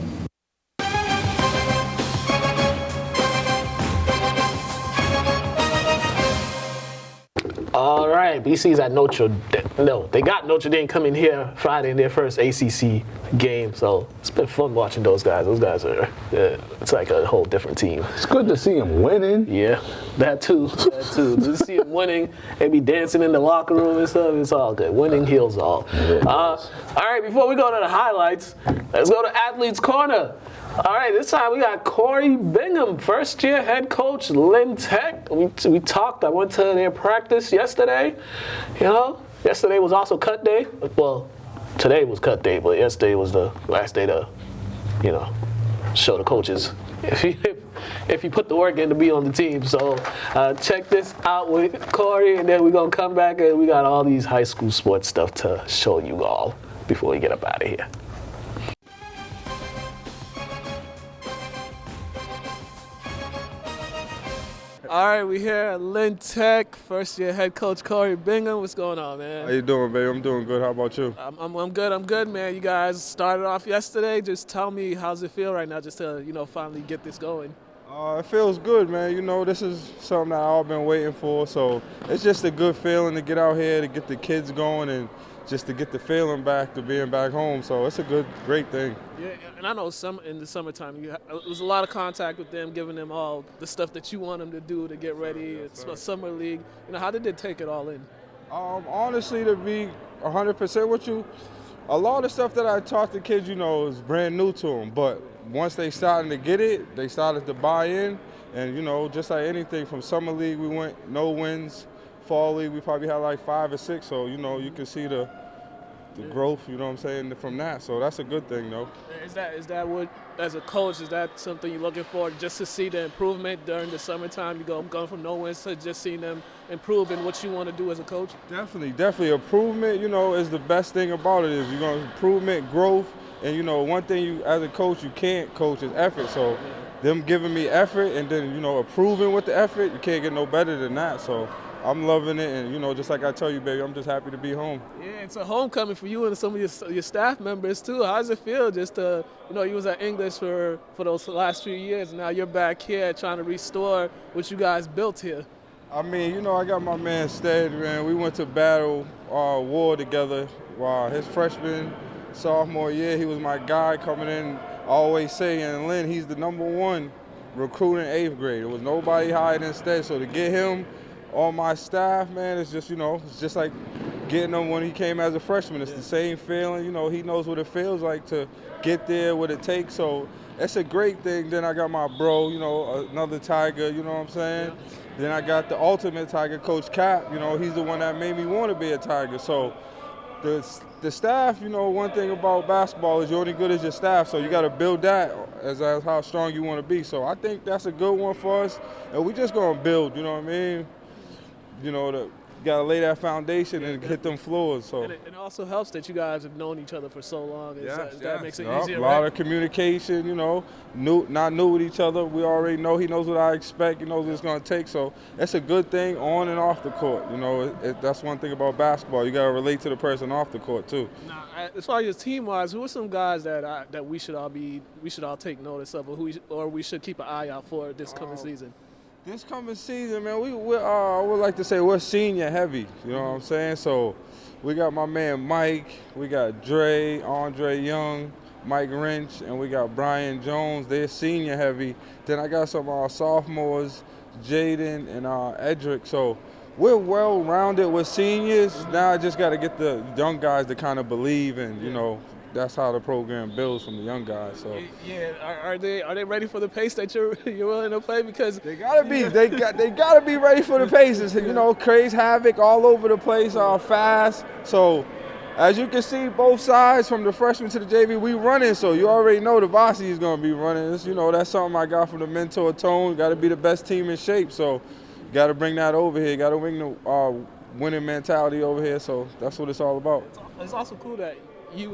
All right, BC's at Notre Dame. No, they got Notre Dame coming here Friday in their first ACC game. So it's been fun watching those guys. Those guys are, it's like a whole different team. It's good to see them winning. Yeah, that too. Good to see them winning. They be dancing in the locker room and stuff. It's all good. Winning heals all. All right, before we go to the highlights, let's go to Athletes Corner. All right, this time we got Corey Bingham, first-year head coach, Lynn Tech. We talked. I went to their practice yesterday. You know, yesterday was also cut day. Well, today was cut day, but yesterday was the last day to, you know, show the coaches if you put the work in to be on the team. So check this out with Corey, and then we're going to come back and we got all these high school sports stuff to show you all before we get up out of here. All right, we here at Lynn Tech, first-year head coach Corey Bingham. What's going on, man? How you doing, babe? I'm doing good. How about you? I'm good, man. You guys started off yesterday. Just tell me, how's it feel right now just to, you know, finally get this going? It feels good, man. You know, this is something that I've been waiting for, so it's just a good feeling to get out here, to get the kids going, and just to get the feeling back to being back home. So it's a great thing. Yeah, and I know in the summertime, it was a lot of contact with them, giving them all the stuff that you want them to do to get ready. It's a summer league. You know, how did they take it all in? Honestly, to be 100% with you, a lot of stuff that I taught the kids, you know, is brand new to them. But once they started to get it, they started to buy in. And, you know, just like anything from summer league, we went no wins. Fall league, we probably had like 5 or 6. So, you know, you can see the growth, you know what I'm saying, from that. So that's a good thing, though. Is that what, as a coach, is that something you're looking for, just to see the improvement during the summertime? You go going from no wins to just seeing them improve in what you want to do as a coach? Definitely. Improvement, you know, is the best thing about it. Is, you know, improvement, growth, and, you know, one thing you, as a coach, you can't coach is effort. So them giving me effort and then, you know, approving with the effort, you can't get no better than that. So I'm loving it, and, you know, just like I tell you, baby, I'm just happy to be home. Yeah, it's a homecoming for you and some of your staff members, too. How does it feel just to, you know, you was at English for those last few years, and now you're back here trying to restore what you guys built here? I mean, you know, I got my man Stead, man. We went to battle war together. His freshman, sophomore year, he was my guy coming in. I always say, and Lynn, he's the #1 recruit in 8th grade. There was nobody higher than Stead, so to get him on my staff, man, it's just, you know, it's just like getting him when he came as a freshman. It's the same feeling, you know, he knows what it feels like to get there, what it takes, so it's a great thing. Then I got my bro, you know, another Tiger, you know what I'm saying? Then I got the ultimate Tiger, Coach Cap, you know, he's the one that made me want to be a Tiger. So the staff, you know, one thing about basketball is you're only good as your staff, so you got to build that as how strong you want to be. So I think that's a good one for us, and we just going to build, you know what I mean? You know, got to lay that foundation and hit them floors. So and it also helps that you guys have known each other for so long. That makes it easier. A lot of communication, you know, not new with each other. We already know he knows what I expect. He knows what it's going to take. So that's a good thing on and off the court. You know, that's one thing about basketball. You got to relate to the person off the court too. Now, as far as team-wise, who are some guys that we should all take notice of, or we should keep an eye out for this coming season? This coming season, man, I would like to say we're senior heavy, you know what I'm saying? So we got my man Mike, we got Andre Young, Mike Wrench, and we got Brian Jones. They're senior heavy. Then I got some sophomores, Jaden and Edric. So we're well-rounded with seniors. Now I just got to get the young guys to kind of believe, and, you know, that's how the program builds from the young guys. So yeah, are they ready for the pace that you're willing to play? Because they gotta be. They gotta be ready for the paces. You know, craze havoc all over the place, fast. So as you can see, both sides from the freshman to the JV, we running. So you already know the varsity is gonna be running. You know, that's something I got from the mentor Tone. Got to be the best team in shape. So got to bring that over here. Got to bring the winning mentality over here. So that's what it's all about. It's also cool that you were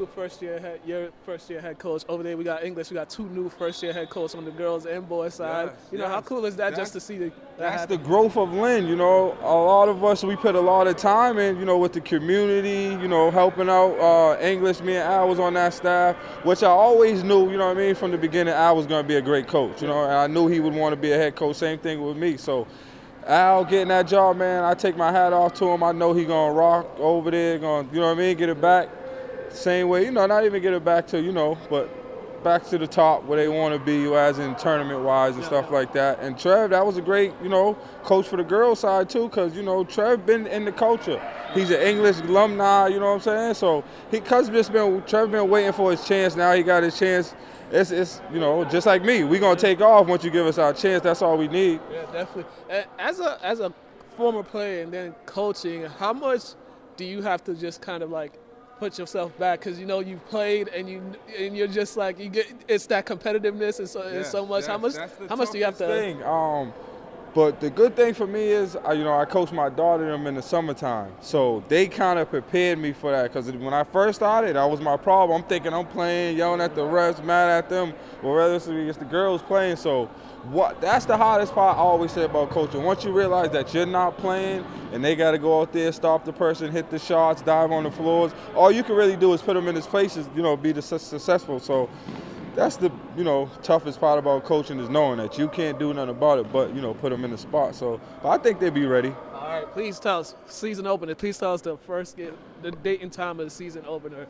your first year head coach. Over there we got English. We got 2 new first-year head coaches on the girls and boys side. How cool is that just to see that's the growth of Lynn. You know, a lot of us, we put a lot of time in, you know, with the community, you know, helping out English. Me and Al was on that staff, which I always knew, you know what I mean, from the beginning Al was going to be a great coach, you know, and I knew he would want to be a head coach. Same thing with me. So Al getting that job, man, I take my hat off to him. I know he gonna rock over there, gonna, you know what I mean, get it back. Same way, not even get it back to, but back to the top where they want to be, as in tournament-wise and stuff like that. And Trev, that was a great, coach for the girls' side too, because, Trev been in the culture. He's an English alumni, you know what I'm saying? So Trev been waiting for his chance. Now he got his chance. It's just like me. We're going to take off once you give us our chance. That's all we need. Yeah, definitely. As a former player and then coaching, how much do you have to just kind of like put yourself back, because you've played and you're just like it's that competitiveness and so much. How much do you have to? Thing. But the good thing for me is I coach my daughter them in the summertime, so they kind of prepared me for that. Because when I first started, that was my problem. I'm thinking I'm playing, yelling at the refs, mad at them, or whether it's the girls playing. So that's the hardest part I always say about coaching. Once you realize that you're not playing and they got to go out there, stop the person, hit the shots, dive on the floors, all you can really do is put them in his places, be successful. So that's the toughest part about coaching, is knowing that you can't do nothing about it, but put them in the spot. So but I think they'll be ready. All right, please tell us season opener. Please tell us the date and time of the season opener.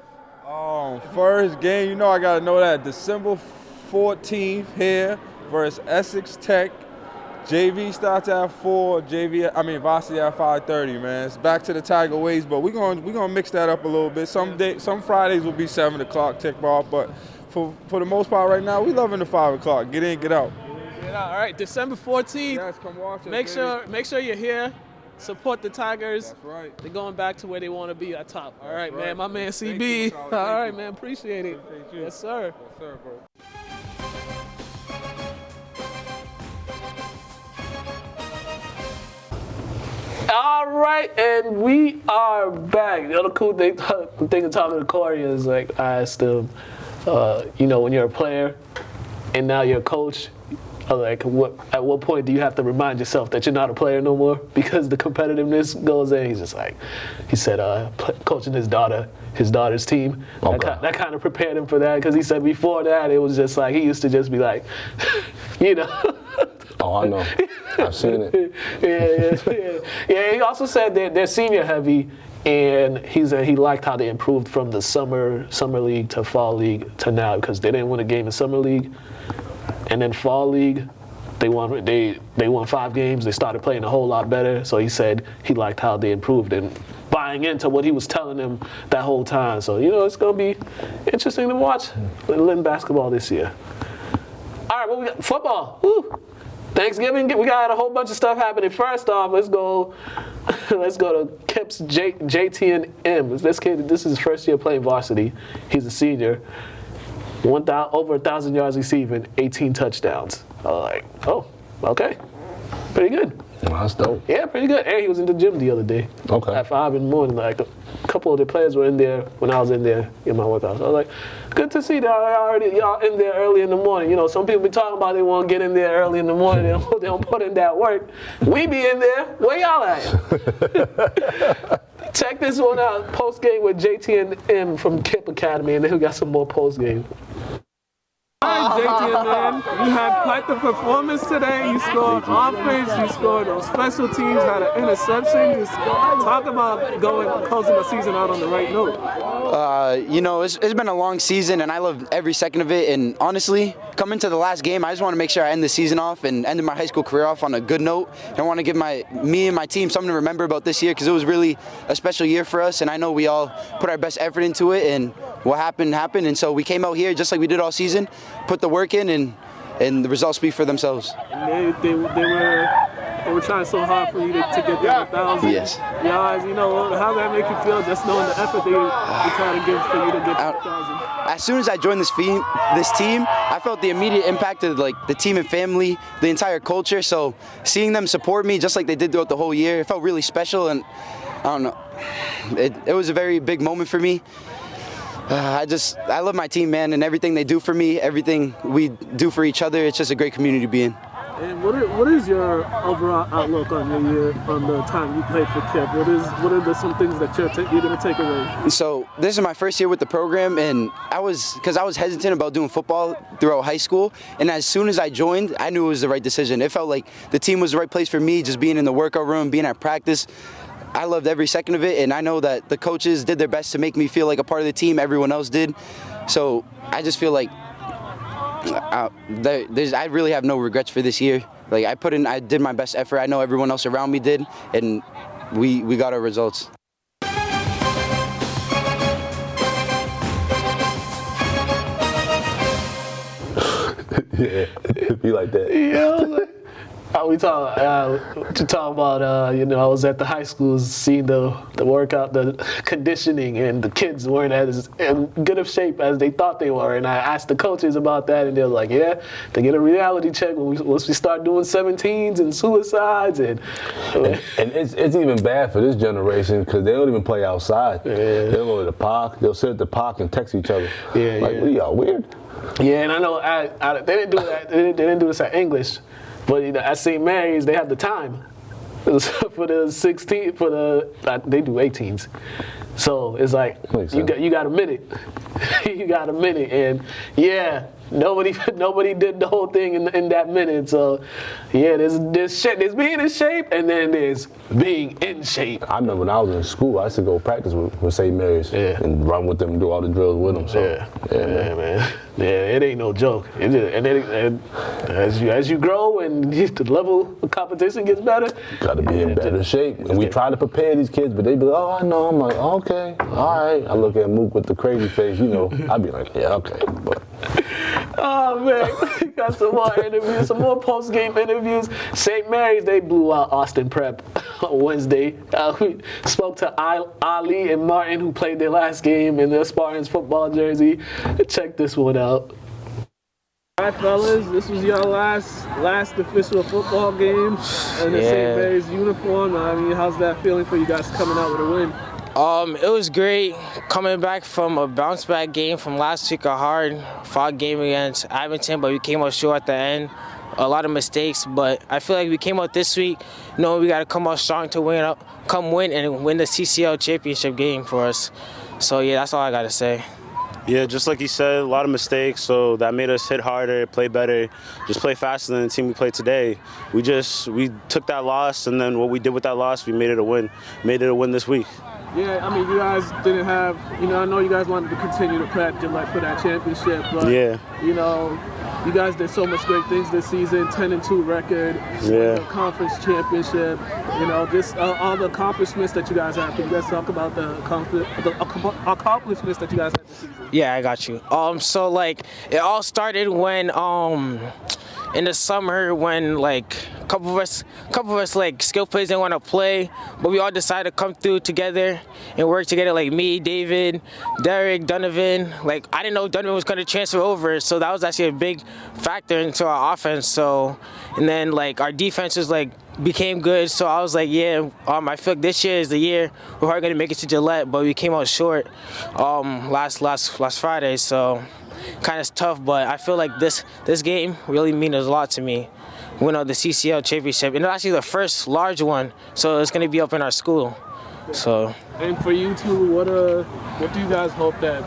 First game, I gotta know that December 14th here versus Essex Tech. JV starts at 4. Varsity at 5:30. Man, it's back to the Tiger ways, but we're gonna mix that up a little bit. Some Fridays will be 7 o'clock tip off, but for the most part right now, we loving the 5 o'clock. Get in, get out. All right, December 14th. Yes, come watch us. Make sure you're here. Support the Tigers. That's right. They're going back to where they want to be at top. All right, right. man. My man Thank CB. you, All right, man. Appreciate it. Thank you. Yes, sir. Yes, sir, bro. All right, and we are back. The other cool thing of talking to Corey is, like, I asked him, when you're a player and now you're a coach, at what point do you have to remind yourself that you're not a player no more because the competitiveness goes in? He's just like, he said, coaching his daughter's team. Okay. That kind of prepared him for that, because he said before that it was just like he used to just be like, Oh, I know. I've seen it. Yeah. He also said that they're senior heavy, and he said he liked how they improved from the summer league to fall league to now, because they didn't win a game in summer league, and then fall league they won 5 games. They started playing a whole lot better. So he said he liked how they improved and buying into what he was telling them that whole time. So it's gonna be interesting to watch Lynn basketball this year. All right, what we got? Football. Woo. Thanksgiving, we got a whole bunch of stuff happening. First off, let's go to Kip's JT and M. This kid, this is his first year playing varsity. He's a senior. Over 1,000 yards receiving, 18 touchdowns. Oh, okay. Pretty good. That's dope. Yeah, pretty good. And he was in the gym the other day. Okay. At 5 in the morning. Like, a couple of the players were in there when I was in there in my workout. So I was like, good to see that y'all in there early in the morning. Some people be talking about they want to get in there early in the morning. They don't put in that work. We be in there. Where y'all at? Check this one out. Post game with JT and M from Kip Academy, and then we got some more post game. All right, JT, man, you had quite the performance today. You scored offense, you scored on special teams, had an interception. Just talk about closing the season out on the right note. It's been a long season, and I love every second of it. And honestly, coming to the last game, I just want to make sure I end the season off and end my high school career off on a good note. I want to give me and my team something to remember about this year, because it was really a special year for us, and I know we all put our best effort into it, and what happened, and so we came out here just like we did all season, put the work in, and the results speak for themselves. And they were trying so hard for you to get that 1,000 yes. yards. How does that make you feel, just knowing the effort they trying to give for you to get to 1,000? As soon as I joined this team, I felt the immediate impact of the team and family, the entire culture. So seeing them support me just like they did throughout the whole year, it felt really special, and I don't know, it was a very big moment for me. I love my team, man, and everything they do for me, everything we do for each other. It's just a great community to be in. And what is your overall outlook on your year, on the time you played for Kip? What are some things that you're going to take away? So this is my first year with the program, and I was hesitant about doing football throughout high school, and as soon as I joined, I knew it was the right decision. It felt like the team was the right place for me, just being in the workout room, being at practice. I loved every second of it, and I know that the coaches did their best to make me feel like a part of the team. Everyone else did. So I just feel like I really have no regrets for this year. Like I did my best effort. I know everyone else around me did, and we got our results. Yeah, it'd be like that. Yeah. We talking about, I was at the high schools seeing the workout, the conditioning, and the kids weren't as in good of shape as they thought they were. And I asked the coaches about that, and they're like, yeah, they get a reality check once we start doing 17s and suicides. And it's even bad for this generation because they don't even play outside. Yeah. They'll go to the park, they'll sit at the park and text each other. Yeah, like, what are y'all, weird? Yeah, and I know they didn't do that. They didn't do this at English. But at St. Mary's, they have the time for the 16. They do 18s, so it's like you got a minute. You got a minute, and yeah, nobody did the whole thing in that minute. So yeah, there's being in shape, and then there's being in shape. I remember when I was in school, I used to go practice with St. Mary's and run with them and do all the drills with them. So yeah, man. Yeah, it ain't no joke. And as you grow and the level of competition gets better, you gotta be in better shape. And we try to prepare these kids, but they be like, oh, I know. I'm like, okay, all right. I look at Mook with the crazy face, I'd be like, yeah, okay. But oh man, we got some more interviews, some more post-game interviews. St. Mary's, they blew out Austin Prep on Wednesday. We spoke to Ali and Martin, who played their last game in their Spartans football jersey. Check this one out. All right, fellas, this was your last official football game in the St. Mary's uniform. I mean, how's that feeling for you guys coming out with a win? It was great coming back from a bounce back game from last week, a hard-fought game against Abington, but we came out short at the end. A lot of mistakes, but I feel like we came out this week knowing we got to come out strong to win and win the CCL championship game for us. So yeah, that's all I got to say. Yeah, just like you said, a lot of mistakes, so that made us hit harder, play better, just play faster than the team we played today. We took that loss, and then what we did with that loss, we made it a win. Made it a win this week. Yeah, I mean, you guys didn't have, I know you guys wanted to continue to prep for that championship, but, you guys did so much great things this season, 10-2 record, the conference championship, just all the accomplishments that you guys have. Can you guys talk about the accomplishments that you guys had this season? Yeah, I got you. So, it all started when, in the summer when a couple of us skill players didn't want to play, but we all decided to come through together and work together, like me, David, Derek, Donovan. I didn't know Donovan was going to transfer over, so that was actually a big factor into our offense. So, and then our defense was became good, so I was like, yeah, I feel like this year is the year we're probably going to make it to Gillette, but we came out short last Friday, so kind of tough, but I feel like this game really means a lot to me. Win the CCL championship, and it's actually the first large one, so it's going to be up in our school. So. And for you two, what do you guys hope that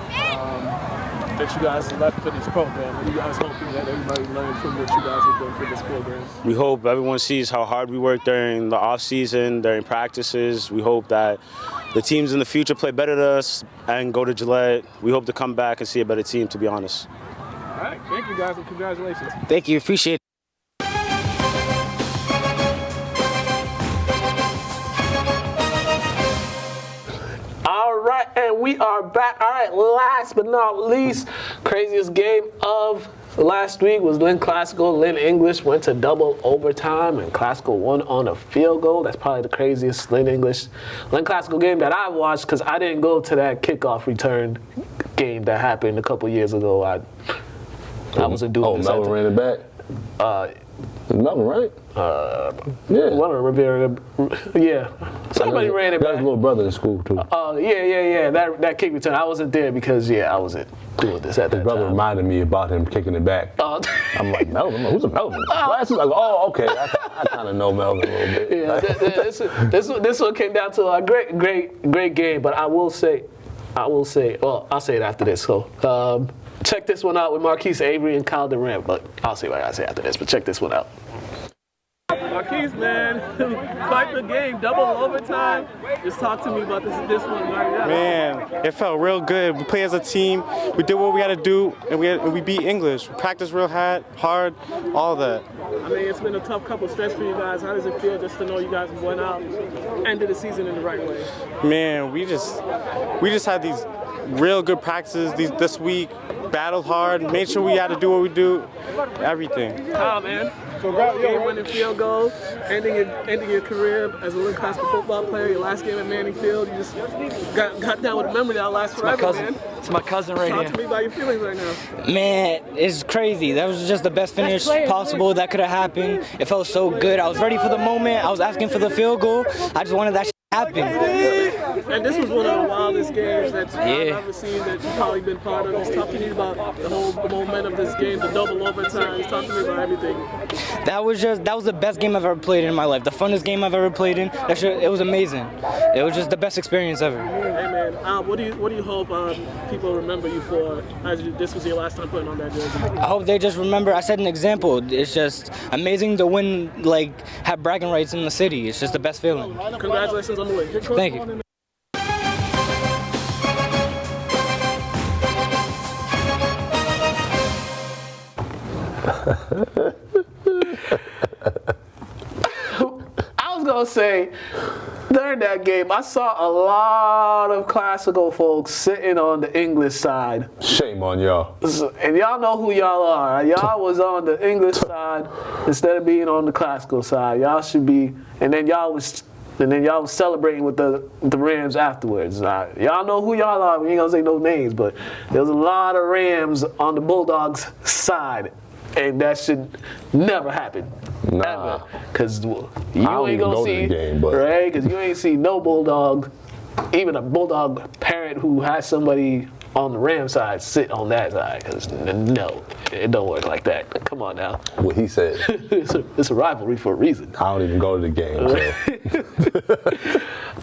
you guys left for this program? What are you guys hoping that everybody learned from what you guys have done for this program? We hope everyone sees how hard we work during the off season, during practices. We hope that the teams in the future play better than us and go to Gillette. We hope to come back and see a better team, to be honest. All right, thank you guys, and congratulations. Thank you, appreciate it. All right, and we are back. All right, last but not least, craziest game of last week was Lynn Classical. Lynn English went to double overtime, and Classical won on a field goal. That's probably the craziest Lynn Classical game that I watched, because I didn't go to that kickoff return game that happened a couple years ago. I wasn't doing this. Melvin ran it back? Melvin, right? Yeah. One of Rivera. Yeah. Somebody ran it Got back. his little brother in school, too. Yeah. That kick return. I wasn't there because, I wasn't doing this at that His brother time. reminded me about him kicking it back. I'm like, Melvin? Who's a Melvin? Glasses? Like, oh, okay. I kind of know Melvin a little bit. Yeah, this one came down to a great game, but I will say, I'll say it after this. So, check this one out with Marquise Avery and Kyle Durant, but I'll see what I say after this, but check this one out. Marquise, man, quite the game, double overtime. Just talk to me about this one right now. Man, it felt real good. We played as a team. We did what we had to do, and we beat English. We practiced real hard, all that. I mean, it's been a tough couple stretch for you guys. How does it feel just to know you guys went out, ended the season in the right way? Man, we just had these real good practices this week. Battled hard, made sure we had to do what we do, everything. Man. Game-winning field goal, ending your career as a Lynn football player. Your last game at Manning Field, you just got down with a memory that'll last forever, man. It's my cousin right here. Talk to me about your feelings right now. Man, it's crazy. That was just the best finish possible that could have happened. It felt so good. I was ready for the moment. I was asking for the field goal. I just wanted that shit to happen. And this was one of the wildest games that I've ever seen that you've probably been part of. Just talk to me about the momentum of this game, the double overtime. Just talk to me about everything. That was the best game I've ever played in my life. The funnest game I've ever played in. It was amazing. It was just the best experience ever. Hey man, what do you hope people remember you for? As this was your last time putting on that jersey. I hope they just remember I set an example. It's just amazing to win, have bragging rights in the city. It's just the best feeling. Congratulations on the win. Thank you. I was gonna say, during that game, I saw a lot of classical folks sitting on the English side. Shame on y'all. And y'all know who y'all are. Y'all was on the English side instead of being on the classical side. Y'all should be, and then y'all was celebrating with the Rams afterwards. Y'all know who y'all are. We ain't gonna say no names, but there's a lot of Rams on the Bulldogs side. And that should never happen. Nah. Because you ain't gonna see, right? Because you ain't see no Bulldog, even a Bulldog parent who has somebody on the Ram side sit on that side. Because no, it don't work like that. Come on now. What he said. It's a rivalry for a reason. I don't even go to the game. So.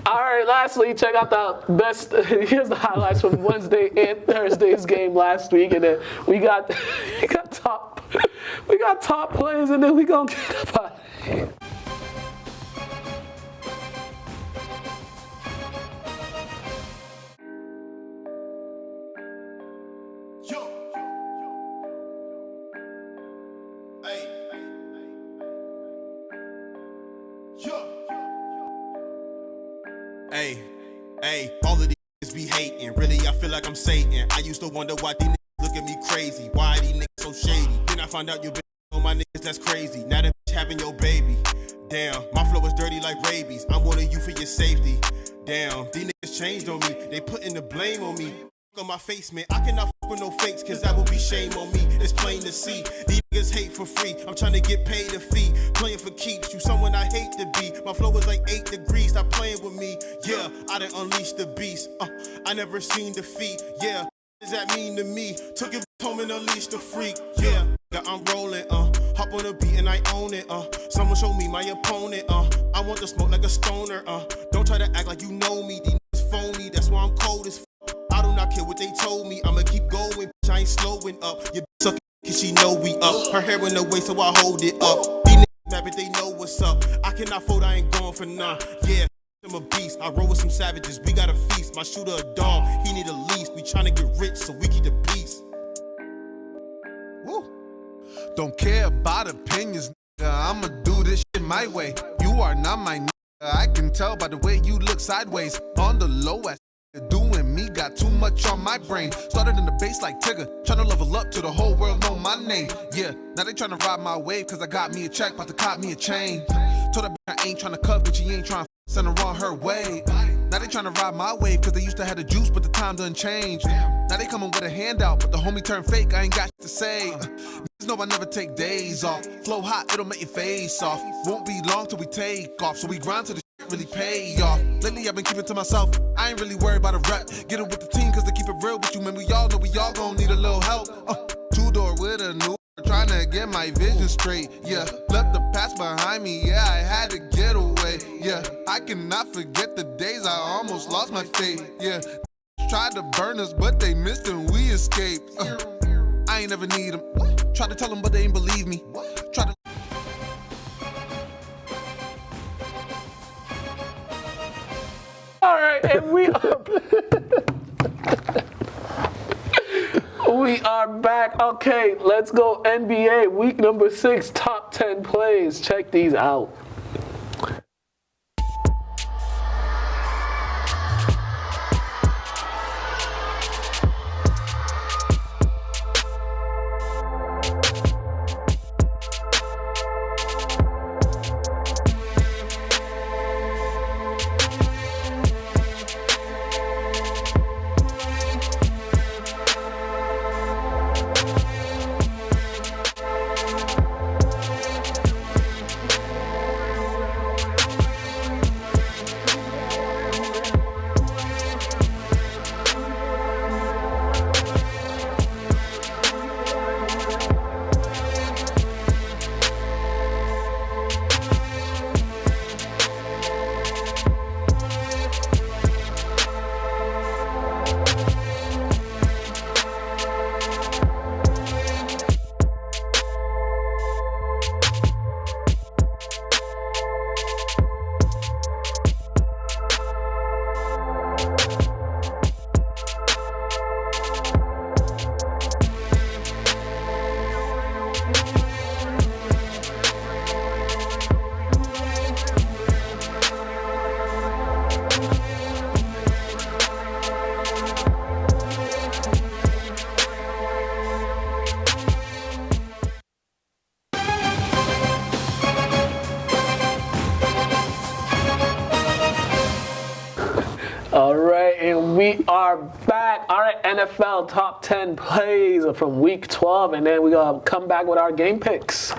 All right, lastly, check out the best. Here's the highlights from Wednesday and Thursday's game last week, and then we got top plays, and then we gonna get up out of here. Hey, all of these niggas be hating. Really, I feel like I'm Satan. I used to wonder why these niggas look at me crazy. Why these niggas so shady? Then I found out you been on my niggas, that's crazy. Now that bitch having your baby. Damn, my flow is dirty like rabies. I'm warning you for your safety. Damn, these niggas changed on me. They putting the blame on me. On my face, man, I cannot fuck with no fakes, cause that will be shame on me. It's plain to see. These niggas hate for free. I'm trying to get paid a fee. Playing for keeps. You someone I hate to be. My flow is like 8 degrees. Stop playing with me. Yeah, I done unleashed the beast. I never seen defeat. Yeah, what does that mean to me? Took it home and unleashed the freak. Yeah, I'm rolling. Hop on a beat and I own it. Someone show me my opponent. I want to smoke like a stoner. Don't try to act like you know me. These niggas phony. That's why I'm cold as I do not care what they told me. I'ma keep going, bitch, I ain't slowing up. Your bitch suckin' cause she know we up. Her hair in the way, so I hold it up. These niggas mad, but they know what's up. I cannot fold, I ain't going for none. Yeah, I'm a beast. I roll with some savages, we got a feast. My shooter a dog, he need a lease. We tryna get rich, so we keep the peace. Woo. Don't care about opinions, nigga. I'ma do this shit my way. You are not my nigga. I can tell by the way you look sideways. On the low ass. Doing me, got too much on my brain. Started in the base like Tigger, tryna level up to the whole world know my name. Yeah, now they tryna ride my wave, cause I got me a check, about to cop me a chain. Told that bitch I ain't tryna cuff, but she ain't tryna send her on her way. Now they tryna ride my wave, cause they used to have the juice, but the time done changed. Now they coming with a handout, but the homie turned fake, I ain't got shit to say. Niggas know I never take days off. Flow hot, it'll make your face off. Won't be long till we take off, so we grind till the shit really pay off. Lately I've been keeping to myself, I ain't really worried about a rep. Get it with the team cause they keep it real with you, man. We all know we all gon' need a little help. Two-door with a new trying to get my vision straight, yeah. Left the past behind me, yeah, I had to get away, yeah. I cannot forget the days I almost lost my faith, yeah. Tried to burn us, but they missed and we escaped. I ain't never need them. Tried to tell them, but they ain't believe me. Tried to All right, and we are back. Okay, let's go NBA week number 6, top 10 plays. Check these out. All right, and we are back. All right, NFL top 10 plays from week 12, and then we're going to come back with our game picks.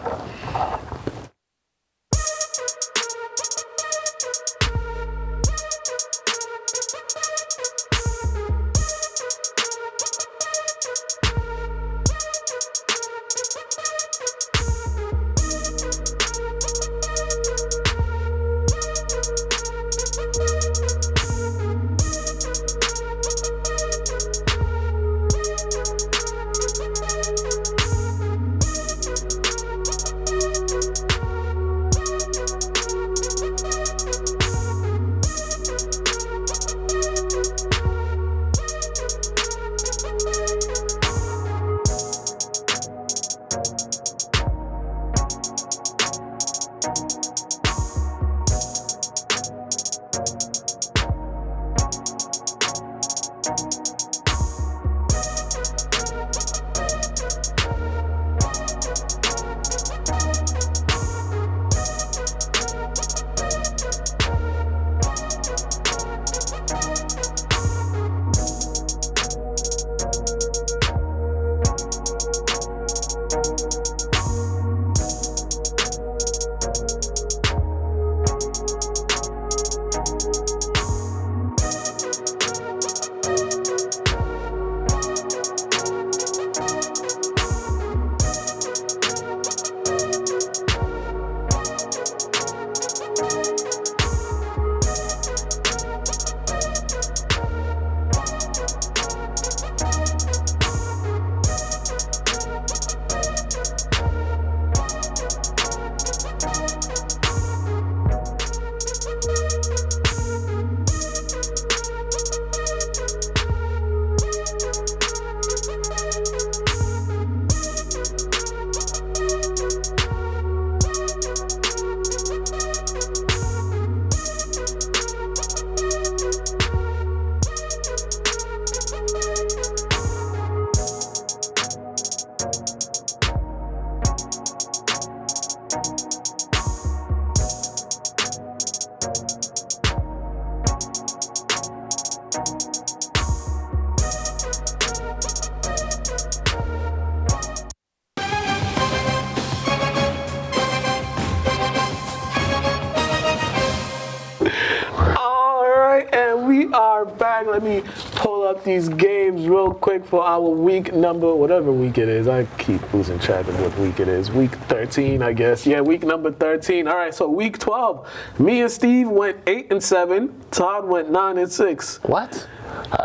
Let me pull up these games real quick for our week number, whatever week it is. I keep losing track of what week it is. Week 13, I guess. Yeah, week number 13. All right, so week 12. Me and Steve went 8-7. Todd went 9-6. What?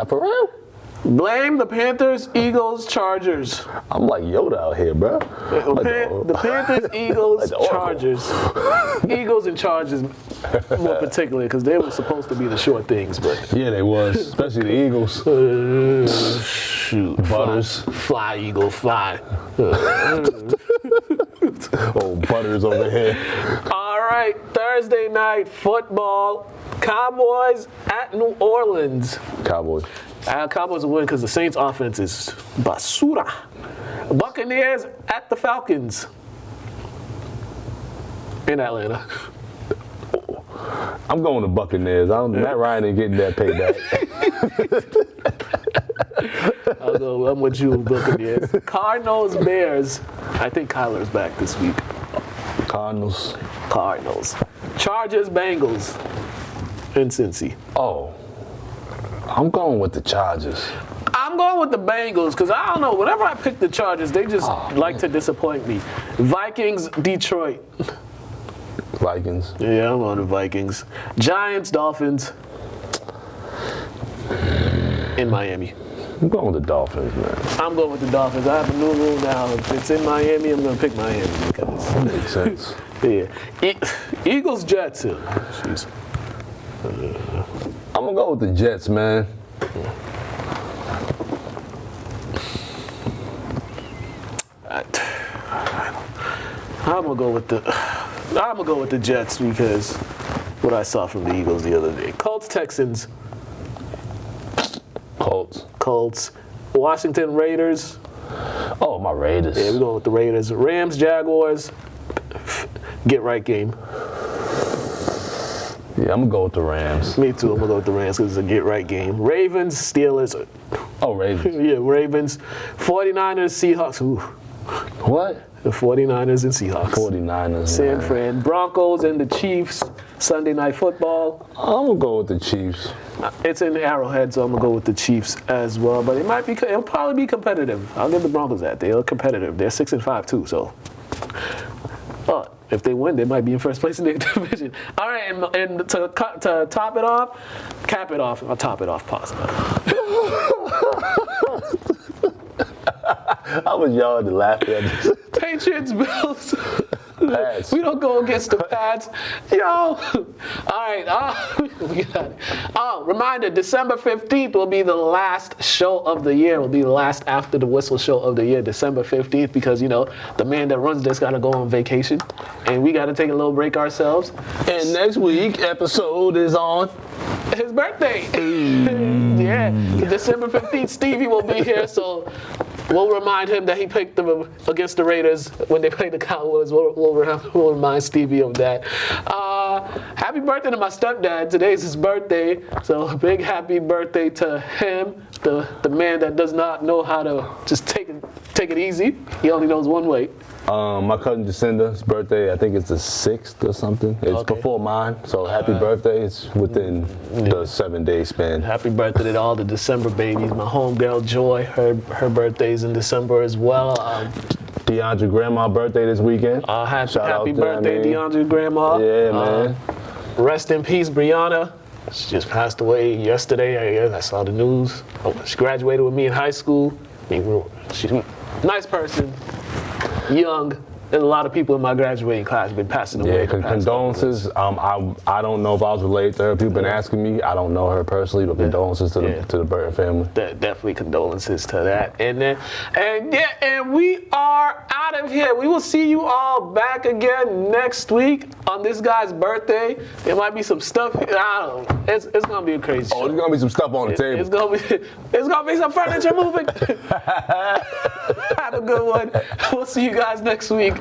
For real? Blame the Panthers, Eagles, Chargers. I'm like Yoda out here, bro. The Panthers, Eagles, Chargers. Eagles and Chargers more particularly because they were supposed to be the short things, but yeah, they was, especially the Eagles. Shoot, Butters, fly Eagle, fly. Oh, Butters over here. All right, Thursday night football. Cowboys at New Orleans. Cowboys. Cowboys will win because the Saints' offense is basura. Buccaneers at the Falcons. In Atlanta. I'm going to Buccaneers. Matt Ryan ain't getting that payback. I'm with you, Buccaneers. Cardinals, Bears. I think Kyler's back this week. Cardinals. Chargers, Bengals. In Cincy. Oh. I'm going with the Chargers. I'm going with the Bengals because I don't know. Whenever I pick the Chargers, they just like to disappoint me. Vikings, Detroit. Vikings. Yeah, I'm on the Vikings. Giants, Dolphins. In Miami. I'm going with the Dolphins, man. I'm going with the Dolphins. I have a new rule now. If it's in Miami, I'm going to pick Miami because that makes sense. Yeah. Eagles, Jets. Jeez. I'm gonna go with the Jets, man. I'm gonna go with the Jets because what I saw from the Eagles the other day. Colts, Texans. Colts. Washington Raiders. Oh, my Raiders. Yeah, we're going with the Raiders. Rams, Jaguars. Get right game. Yeah, I'm going to go with the Rams. Me too. I'm going to go with the Rams because it's a get-right game. Ravens, Steelers. Oh, Ravens. Yeah, Ravens. 49ers, Seahawks. Ooh. What? The 49ers and Seahawks. 49ers. San Fran. Broncos and the Chiefs. Sunday Night Football. I'm going to go with the Chiefs. It's in Arrowhead, so I'm going to go with the Chiefs as well. But it'll probably be competitive. I'll give the Broncos that. They're competitive. They're 6-5 too, so. If they win, they might be in first place in their division. All right, and to top it off, cap it off, I'll top it off possible. I was yelling and laughing at this. Patriots, Bills. Pats. We don't go against the Pats. Yo. All right. Reminder, December 15th will be the last show of the year. Will be the last After the Whistle show of the year, December 15th, because, the man that runs this got to go on vacation. And we got to take a little break ourselves. And next week, episode is on his birthday. Yeah. December 15th, Stevie will be here, so we'll remind him that he picked them against the Raiders when they played the Cowboys. We'll remind Stevie of that. Happy birthday to my stepdad. Today's his birthday, so a big happy birthday to him, the man that does not know how to just take it easy. He only knows one way. My cousin Jacinda's birthday, I think it's the 6th or something. It's before mine, so happy birthday. It's within the 7-day span. Happy birthday to all the December babies. My homegirl Joy, her birthday's in December as well. DeAndre grandma birthday this weekend. Happy birthday, DeAndre grandma. Yeah, man. Rest in peace, Brianna. She just passed away yesterday. I saw the news. She graduated with me in high school. She's a nice person. Young. There's a lot of people in my graduating class have been passing away. Yeah, condolences. I don't know if I was related to her. People been asking me. I don't know her personally, but condolences to the Burton family. Definitely condolences to that. And we are out of here. We will see you all back again next week on this guy's birthday. There might be some stuff. I don't know. It's gonna be a crazy show. There's gonna be some stuff on the table. It's gonna be some furniture moving. Have a good one. We'll see you guys next week.